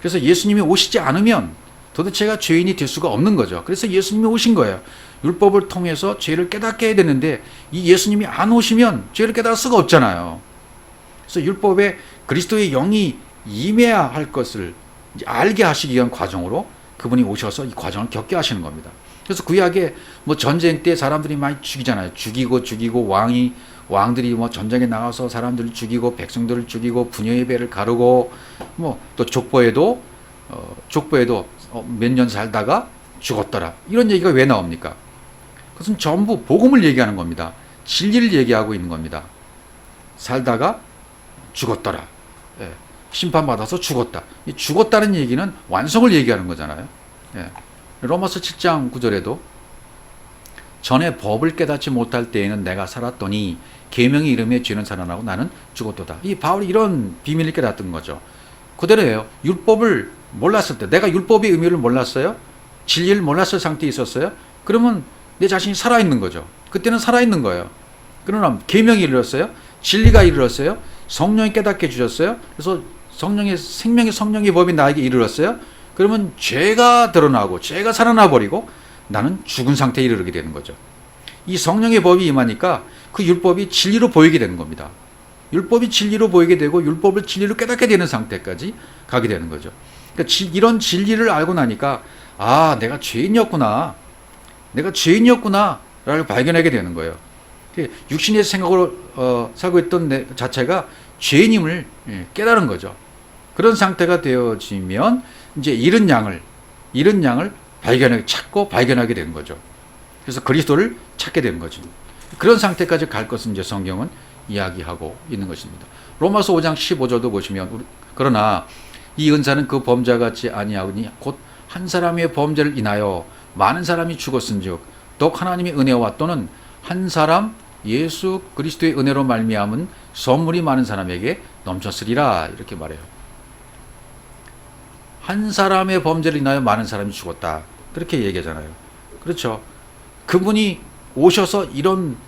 그래서 예수님이 오시지 않으면 도대체가 죄인이 될 수가 없는 거죠. 그래서 예수님이 오신 거예요. 율법을 통해서 죄를 깨닫게 해야 되는데 이 예수님이 안 오시면 죄를 깨달을 수가 없잖아요. 그래서 율법에 그리스도의 영이 임해야 할 것을 이제 알게 하시기 위한 과정으로 그분이 오셔서 이 과정을 겪게 하시는 겁니다. 그래서 구약에 뭐 전쟁 때 사람들이 많이 죽이잖아요. 죽이고 왕들이 뭐 전쟁에 나가서 사람들을 죽이고 백성들을 죽이고 부녀의 배를 가르고 뭐 또 족보에도 몇 년 살다가 죽었더라. 이런 얘기가 왜 나옵니까? 그것은 전부 복음을 얘기하는 겁니다. 진리를 얘기하고 있는 겁니다. 살다가 죽었더라. 예. 심판받아서 죽었다. 이 죽었다는 얘기는 완성을 얘기하는 거잖아요. 예. 로마서 7장 9절에도 전에 법을 깨닫지 못할 때에는 내가 살았더니 계명의 이름에 죄는 살아나고 나는 죽었도다. 이 바울이 이런 비밀을 깨닫던 거죠. 그대로예요. 율법을 몰랐을 때, 내가 율법의 의미를 몰랐어요. 진리를 몰랐을 상태에 있었어요. 그러면 내 자신이 살아있는 거죠. 그때는 살아있는 거예요. 그러나 계명이 이르렀어요. 진리가 이르렀어요. 성령이 깨닫게 해주셨어요. 그래서 생명의 법이 나에게 이르렀어요. 그러면 죄가 드러나고 죄가 살아나 버리고 나는 죽은 상태에 이르게 되는 거죠. 이 성령의 법이 임하니까 그 율법이 진리로 보이게 되는 겁니다. 율법이 진리로 보이게 되고 율법을 진리로 깨닫게 되는 상태까지 가게 되는 거죠. 그러니까 이런 진리를 알고 나니까 아, 내가 죄인이었구나 라고 발견하게 되는 거예요. 육신의 생각으로 살고 있던 내 자체가 죄인임을 깨달은 거죠. 그런 상태가 되어지면 이제 잃은 양을 찾고 발견하게 되는 거죠. 그래서 그리스도를 찾게 되는 거죠. 그런 상태까지 갈 것은 이제 성경은 이야기하고 있는 것입니다. 로마서 5장 15절도 보시면 그러나 이 은사는 그 범죄와 같이 아니하오니 곧 한 사람의 범죄를 인하여 많은 사람이 죽었은즉 더욱 하나님의 은혜와 또는 한 사람 예수 그리스도의 은혜로 말미암은 선물이 많은 사람에게 넘쳤으리라 이렇게 말해요. 한 사람의 범죄를 인하여 많은 사람이 죽었다 그렇게 얘기하잖아요. 그렇죠. 그분이 오셔서 이런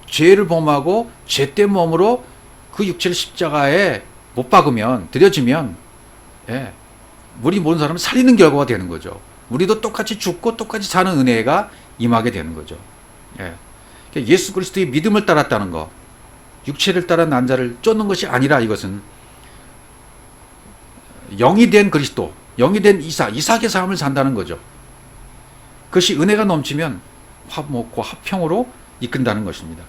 죄를 범하고 죄된 몸으로 그 육체를 십자가에 못 박으면 드려지면 우리 모든 사람을 살리는 결과가 되는 거죠. 우리도 똑같이 죽고 똑같이 사는 은혜가 임하게 되는 거죠. 예수 그리스도의 믿음을 따랐다는 거, 육체를 따라 난 자를 쫓는 것이 아니라 이것은 영이 된 그리스도, 영이 된 이삭의 삶을 산다는 거죠. 그것이 은혜가 넘치면 화목과 화평으로 이끈다는 것입니다.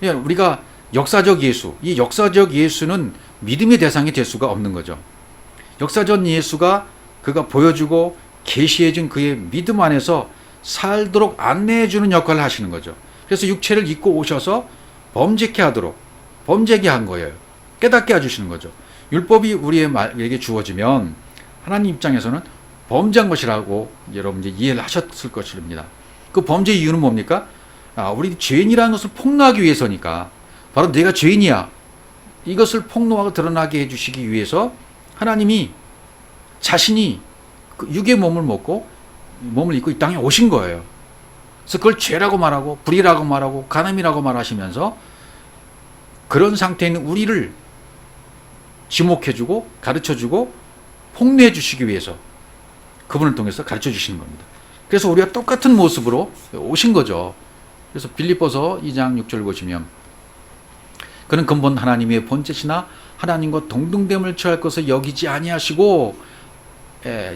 우리가 역사적 예수, 이 역사적 예수는 믿음의 대상이 될 수가 없는 거죠. 역사적 예수가 그가 보여주고 계시해준 그의 믿음 안에서 살도록 안내해주는 역할을 하시는 거죠. 그래서 육체를 입고 오셔서 범죄케 하도록 범죄게 한 거예요. 깨닫게 해주시는 거죠. 율법이 우리에게 주어지면 하나님 입장에서는 범죄한 것이라고 여러분 이제 이해를 하셨을 것입니다. 그 범죄 이유는 뭡니까? 우리 죄인이라는 것을 폭로하기 위해서니까. 바로 내가 죄인이야. 이것을 폭로하고 드러나게 해주시기 위해서 하나님이 자신이 육의 몸을 입고 이 땅에 오신 거예요. 그래서 그걸 죄라고 말하고 불의라고 말하고 간음이라고 말하시면서 그런 상태에 있는 우리를 지목해주고 가르쳐주고 폭로해 주시기 위해서 그분을 통해서 가르쳐 주시는 겁니다. 그래서 우리가 똑같은 모습으로 오신 거죠. 그래서 빌립보서 2장 6절 보시면 그는 근본 하나님의 본체시나 하나님과 동등됨을 취할 것을 여기지 아니하시고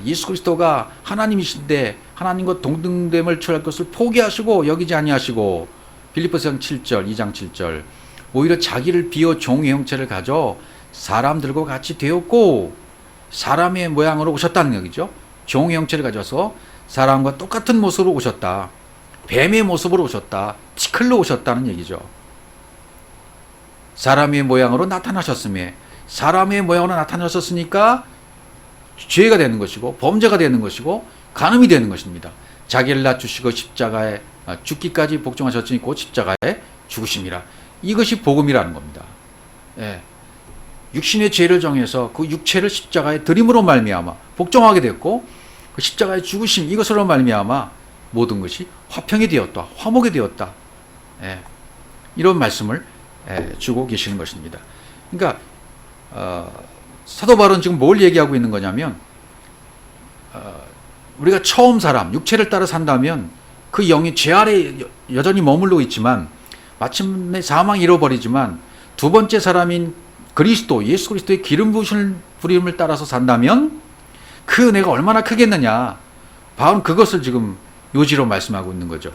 예수 그리스도가 하나님이신데 하나님과 동등됨을 취할 것을 포기하시고 여기지 아니하시고 빌립보서 2장 7절 오히려 자기를 비워 종의 형체를 가져 사람들과 같이 되었고 사람의 모양으로 오셨다는 얘기죠. 종의 형체를 가져서 사람과 똑같은 모습으로 오셨다. 뱀의 모습으로 오셨다. 티클로 오셨다는 얘기죠. 사람의 모양으로 나타나셨음에 사람의 모양으로 나타나셨으니까 죄가 되는 것이고 범죄가 되는 것이고 간음이 되는 것입니다. 자기를 낮추시고 십자가에 죽기까지 복종하셨으니 곧 십자가에 죽으심이라. 이것이 복음이라는 겁니다. 육신의 죄를 정해서 그 육체를 십자가에 드림으로 말미암아 복종하게 됐고 그 십자가의 죽으심 이것으로 말미암아 모든 것이 화평이 되었다. 화목이 되었다. 이런 말씀을 주고 계시는 것입니다. 그러니까 사도 바울은 지금 뭘 얘기하고 있는 거냐면 우리가 처음 사람 육체를 따라 산다면 그 영이 죄 아래 여전히 머물러 있지만 마침내 사망이 잃어버리지만 두 번째 사람인 그리스도 예수 그리스도의 기름 부림을 따라서 산다면 그 은혜가 얼마나 크겠느냐. 바울은 그것을 지금 요지로 말씀하고 있는 거죠.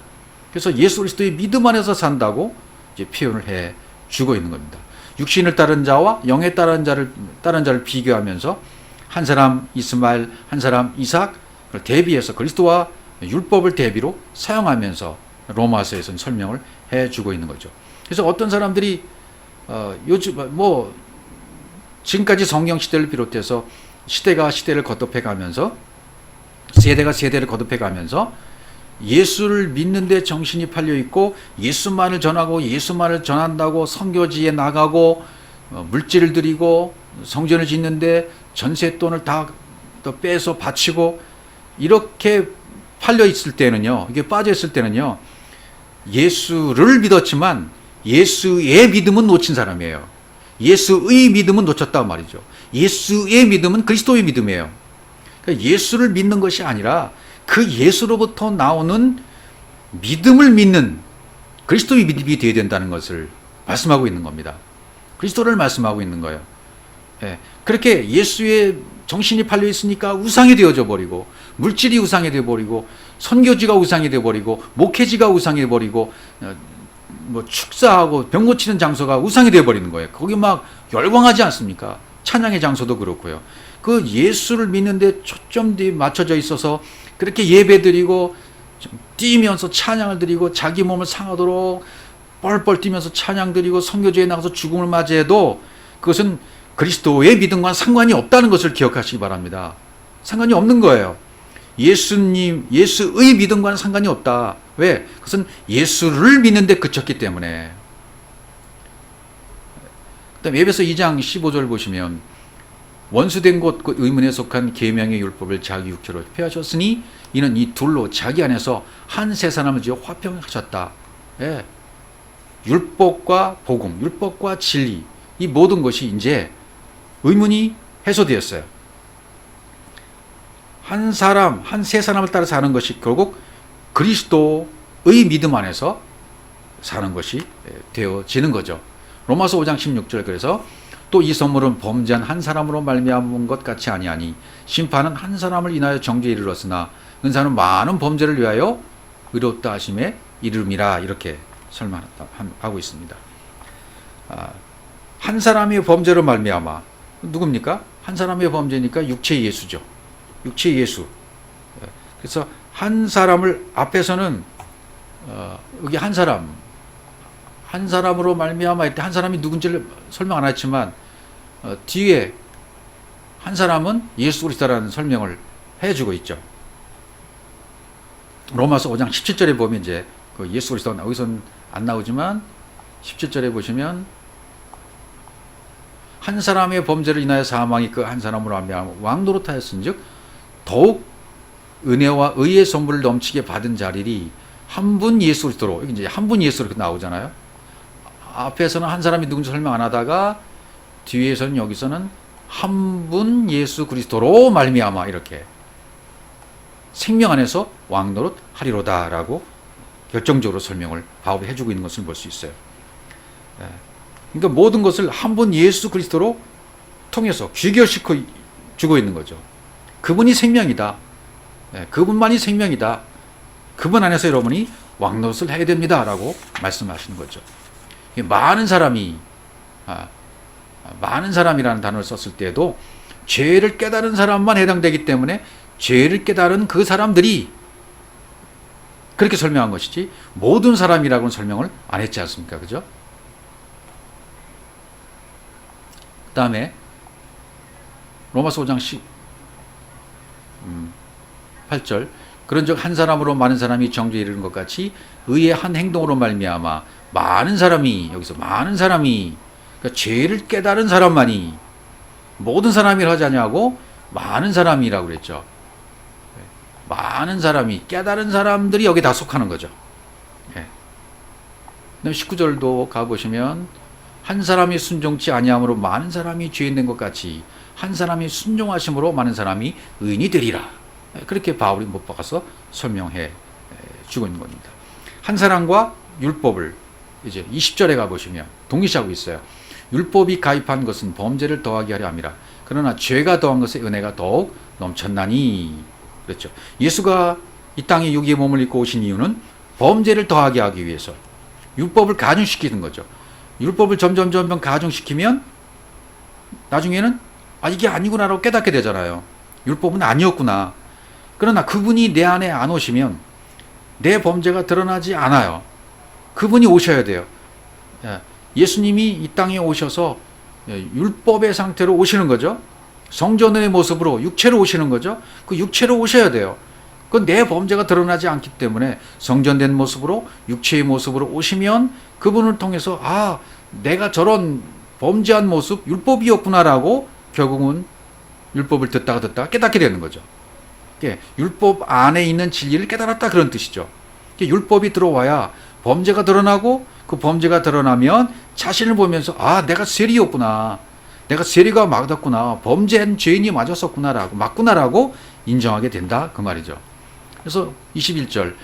그래서 예수 그리스도의 믿음 안에서 산다고 이제 표현을 해 주고 있는 겁니다. 육신을 따른 자와 영에 따른 자를 비교하면서 한 사람 이스마엘, 한 사람 이삭을 대비해서 그리스도와 율법을 대비로 사용하면서 로마서에서는 설명을 해주고 있는 거죠. 그래서 어떤 사람들이 요즘 지금까지 성경 시대를 비롯해서 시대가 시대를 거듭해가면서 세대가 세대를 거듭해가면서 예수를 믿는데 정신이 팔려 있고 예수만을 전하고 예수만을 전한다고 선교지에 나가고 물질을 드리고 성전을 짓는데 전세 돈을 다 빼서 바치고 이렇게 팔려 있을 때는요, 이게 빠져 있을 때는요, 예수를 믿었지만 예수의 믿음은 놓친 사람이에요. 예수의 믿음은 놓쳤단 말이죠. 예수의 믿음은 그리스도의 믿음이에요. 그러니까 예수를 믿는 것이 아니라 그 예수로부터 나오는 믿음을 믿는 그리스도의 믿음이 되어야 된다는 것을 말씀하고 있는 겁니다. 그리스도를 말씀하고 있는 거예요. 그렇게 예수의 정신이 팔려 있으니까 우상이 되어져 버리고 물질이 우상이 되어 버리고 선교지가 우상이 되어 버리고 목회지가 우상이 되어 버리고 축사하고 병 고치는 장소가 우상이 되어 버리는 거예요. 거기 막 열광하지 않습니까? 찬양의 장소도 그렇고요. 그 예수를 믿는데 초점이 맞춰져 있어서 그렇게 예배드리고 뛰면서 찬양을 드리고 자기 몸을 상하도록 뻘뻘 뛰면서 찬양 드리고 선교지에 나가서 죽음을 맞이해도 그것은 그리스도의 믿음과 상관이 없다는 것을 기억하시기 바랍니다. 상관이 없는 거예요. 예수의 믿음과는 상관이 없다. 왜? 그것은 예수를 믿는데 그쳤기 때문에. 그다음 에베소 2장 15절 보시면 원수된 것 그 의문에 속한 계명의 율법을 자기 육체로 폐하셨으니 이는 이 둘로 자기 안에서 한 세 사람을 지어 화평하셨다. 율법과 복음, 율법과 진리 이 모든 것이 이제 의문이 해소되었어요. 한 사람, 한 세 사람을 따라 사는 것이 결국 그리스도의 믿음 안에서 사는 것이 되어지는 거죠. 로마서 5장 16절 그래서 또 이 선물은 범죄한 한 사람으로 말미암은 것 같이 아니하니 심판은 한 사람을 인하여 정죄에 이르렀으나 은사는 많은 범죄를 위하여 의롭다 하심의 이름이라 이렇게 설명하고 있습니다. 한 사람의 범죄로 말미암아 누굽니까? 한 사람의 범죄니까 육체 예수죠. 육체 예수. 그래서 한 사람을 앞에서는 여기 한 사람으로 말미암아 할 때 한 사람이 누군지를 설명 안 했지만 뒤에 한 사람은 예수 그리스도라는 설명을 해주고 있죠. 로마서 5장 17절에 보면 이제 그 예수 그리스도가 여기서는 안 나오지만 17절에 보시면 한 사람의 범죄를 인하여 사망이 그 한 사람으로 말미암아 왕노릇하였은즉 더욱 은혜와 의의 선물을 넘치게 받은 자리리 한 분 예수 그리스도로. 여기 이제 한 분 예수로 나오잖아요. 앞에서는 한 사람이 누군지 설명 안 하다가 뒤에서는 여기서는 한 분 예수 그리스도로 말미암아 이렇게 생명 안에서 왕노릇 하리로다라고 결정적으로 설명을 바울이 해주고 있는 것을 볼 수 있어요. 그러니까 모든 것을 한 분 예수 그리스도로 통해서 귀결시켜 주고 있는 거죠. 그분이 생명이다. 그분만이 생명이다. 그분 안에서 여러분이 왕노릇을 해야 됩니다라고 말씀하시는 거죠. 많은 사람이라는 단어를 썼을 때에도 죄를 깨달은 사람만 해당되기 때문에 죄를 깨달은 그 사람들이 그렇게 설명한 것이지 모든 사람이라고는 설명을 안 했지 않습니까? 그죠? 그 다음에 로마서 5장 8절 그런즉 한 사람으로 많은 사람이 정죄에 이르는 것 같이 의의 한 행동으로 말미암아 많은 사람이 여기서 많은 사람이 그러니까 죄를 깨달은 사람만이 모든 사람이라 하지 않냐고 많은 사람이라고 그랬죠. 많은 사람이 깨달은 사람들이 여기 다 속하는 거죠. 그다음 19절도 가보시면 한 사람이 순종치 아니함으로 많은 사람이 죄인 된 것 같이 한 사람이 순종하심으로 많은 사람이 의인이 되리라. 그렇게 바울이 못 박아서 설명해 주고 있는 겁니다. 한 사람과 율법을 이제 20절에 가보시면 동일시하고 있어요. 율법이 가입한 것은 범죄를 더하게 하려 함이라. 그러나 죄가 더한 것에 은혜가 더욱 넘쳤나니. 그렇죠. 예수가 이 땅에 육의 몸을 입고 오신 이유는 범죄를 더하게 하기 위해서 율법을 가중시키는 거죠. 율법을 점점 가중시키면 나중에는 이게 아니구나라고 깨닫게 되잖아요. 율법은 아니었구나. 그러나 그분이 내 안에 안 오시면 내 범죄가 드러나지 않아요. 그분이 오셔야 돼요. 예수님이 이 땅에 오셔서 율법의 상태로 오시는 거죠. 성전의 모습으로 육체로 오시는 거죠. 그 육체로 오셔야 돼요. 그건 내 범죄가 드러나지 않기 때문에 성전된 모습으로 육체의 모습으로 오시면 그분을 통해서 내가 저런 범죄한 모습 율법이었구나라고 결국은 율법을 듣다가 깨닫게 되는 거죠. 율법 안에 있는 진리를 깨달았다 그런 뜻이죠. 율법이 들어와야 범죄가 드러나고 그 범죄가 드러나면 자신을 보면서 내가 세리였구나. 내가 세리가 맞았구나. 범죄한 죄인이 맞구나라고 인정하게 된다 그 말이죠. 그래서 21절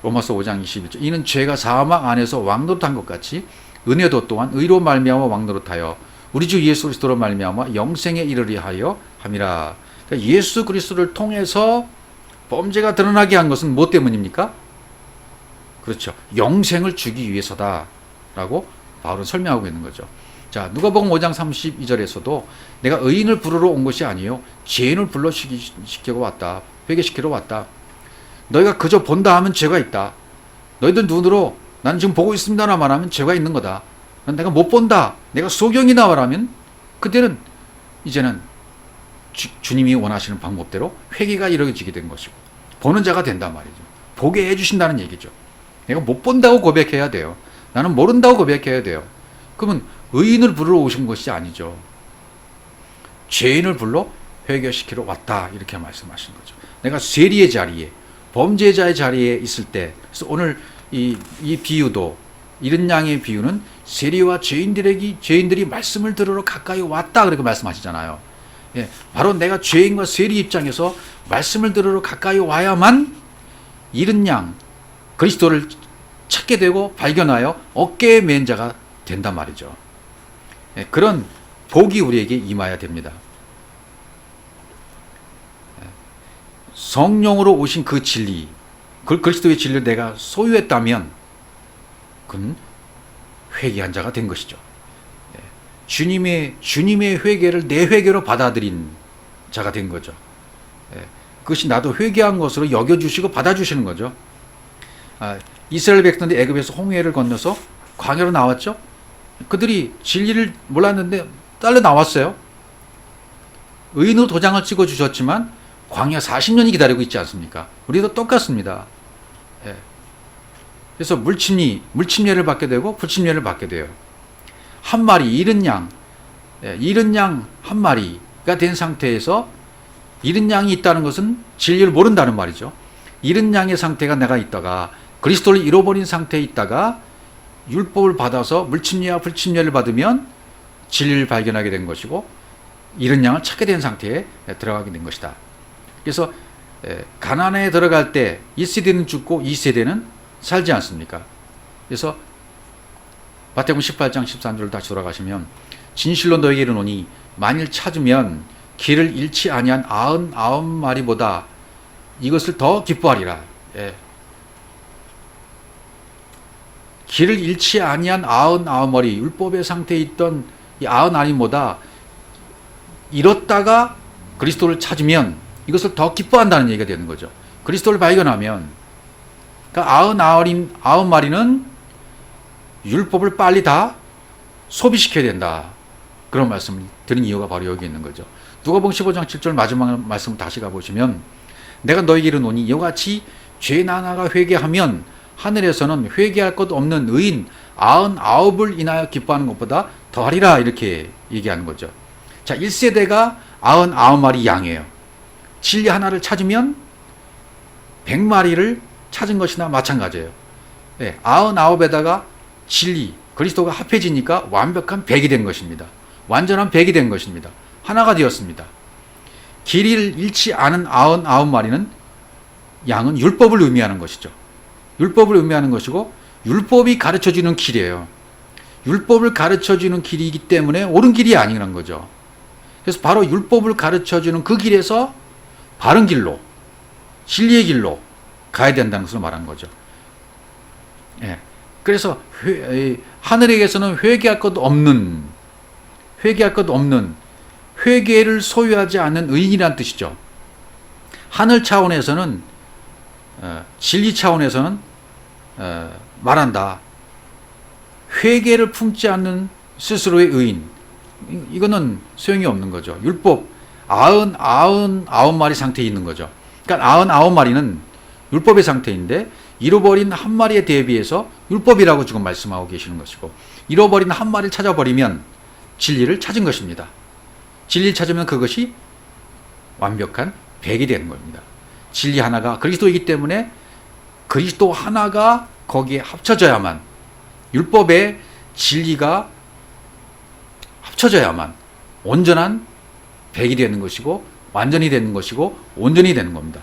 로마서 5장 21절 이는 죄가 사망 안에서 왕노릇한 것 같이 은혜도 또한 의로 말미암아 왕노릇하여 우리 주 예수 그리스도로 말미암아 영생에 이르리 하여 함이라. 그러니까 예수 그리스도를 통해서 범죄가 드러나게 한 것은 뭐 때문입니까? 그렇죠. 영생을 주기 위해서다라고 바울은 설명하고 있는 거죠. 자, 누가복음 5장 32절에서도 내가 의인을 부르러 온 것이 아니요 죄인을 불러시키고 왔다. 회개시키러 왔다. 너희가 그저 본다 하면 죄가 있다. 너희들 눈으로 나는 지금 보고 있습니다나 말하면 죄가 있는 거다. 내가 못 본다. 내가 소경이다 말하면 그때는 이제는 주님이 원하시는 방법대로 회개가 이루어지게 된 것이고 보는 자가 된단 말이죠. 보게 해주신다는 얘기죠. 내가 못 본다고 고백해야 돼요. 나는 모른다고 고백해야 돼요. 그러면 의인을 부르러 오신 것이 아니죠. 죄인을 불러 회개시키러 왔다 이렇게 말씀하신 거죠. 내가 세리의 자리에 범죄자의 자리에 있을 때 그래서 오늘 이 비유도 이른 양의 비유는 세리와 죄인들이 말씀을 들으러 가까이 왔다 그렇게 말씀하시잖아요. 바로 내가 죄인과 세리 입장에서 말씀을 들으러 가까이 와야만 이른 양 그리스도를 찾게 되고 발견하여 어깨에 맨 자가 된단 말이죠. 그런 복이 우리에게 임해야 됩니다. 성령으로 오신 그 진리, 그리스도의 진리를 내가 소유했다면 그건 회개한 자가 된 것이죠. 주님의 회개를 내 회개로 받아들인 자가 된 거죠. 그것이 나도 회개한 것으로 여겨주시고 받아주시는 거죠. 이스라엘 백성들이 애굽에서 홍해를 건너서 광야로 나왔죠. 그들이 진리를 몰랐는데 딸려 나왔어요. 의인으로 도장을 찍어 주셨지만 광야 40년이 기다리고 있지 않습니까? 우리도 똑같습니다. 그래서 물침례를 받게 되고 불침례를 받게 돼요. 한 마리 잃은 양 한 마리가 된 상태에서 잃은 양이 있다는 것은 진리를 모른다는 말이죠. 잃은 양의 상태가 내가 있다가 그리스도를 잃어버린 상태에 있다가 율법을 받아서 물침례와 불침례를 받으면 진리를 발견하게 된 것이고 잃은 양을 찾게 된 상태에 들어가게 된 것이다. 그래서 가나안에 들어갈 때 1세대는 죽고 2세대는 살지 않습니까? 그래서 마태복음 18장 13절을 다시 돌아가시면 진실로 너에게 이르노니 만일 찾으면 길을 잃지 아니한 99마리보다 이것을 더 기뻐하리라. 길을 잃지 아니한 99마리 율법의 상태에 있던 이 99마리보다 잃었다가 그리스도를 찾으면 이것을 더 기뻐한다는 얘기가 되는 거죠. 그리스도를 발견하면 그러니까 99마리는 율법을 빨리 다 소비시켜야 된다. 그런 말씀을 드린 이유가 바로 여기 있는 거죠. 누가복음 15장 7절 마지막 말씀을 다시 가보시면 내가 너에게 이르노니 이와 같이 죄 하나가 회개하면 하늘에서는 회개할 것 없는 의인 99을 인하여 기뻐하는 것보다 더하리라 이렇게 얘기하는 거죠. 자, 1세대가 99마리 양이에요. 진리 하나를 찾으면 100마리를 찾은 것이나 마찬가지예요. 99에다가 진리, 그리스도가 합해지니까 완벽한 100이 된 것입니다. 완전한 100이 된 것입니다. 하나가 되었습니다. 길을 잃지 않은 99마리는 양은 율법을 의미하는 것이죠. 율법을 의미하는 것이고 율법이 가르쳐주는 길이에요. 율법을 가르쳐주는 길이기 때문에 옳은 길이 아니라는 거죠. 그래서 바로 율법을 가르쳐주는 그 길에서 바른 길로, 진리의 길로 가야 된다는 것을 말한 거죠. 그래서 하늘에게서는 회개할 것 없는 회개를 소유하지 않는 의인이란 뜻이죠. 하늘 차원에서는 진리 차원에서는 말한다. 회개를 품지 않는 스스로의 의인. 이거는 소용이 없는 거죠. 율법 99마리 상태에 있는 거죠. 그러니까 99마리는 율법의 상태인데 잃어버린 한 마리에 대비해서 율법이라고 지금 말씀하고 계시는 것이고 잃어버린 한 마리를 찾아버리면 진리를 찾은 것입니다. 진리를 찾으면 그것이 완벽한 100이 되는 겁니다. 진리 하나가 그리스도이기 때문에 그리스도 하나가 거기에 합쳐져야만 율법의 진리가 합쳐져야만 온전한 100이 되는 것이고 완전히 되는 것이고 온전히 되는 겁니다.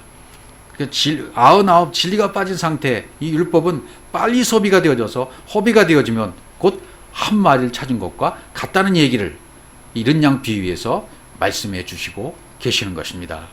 99 진리가 빠진 상태 이 율법은 빨리 소비가 되어져서 허비가 되어지면 곧 한 마리를 찾은 것과 같다는 얘기를 잃은 양 비유에서 말씀해 주시고 계시는 것입니다.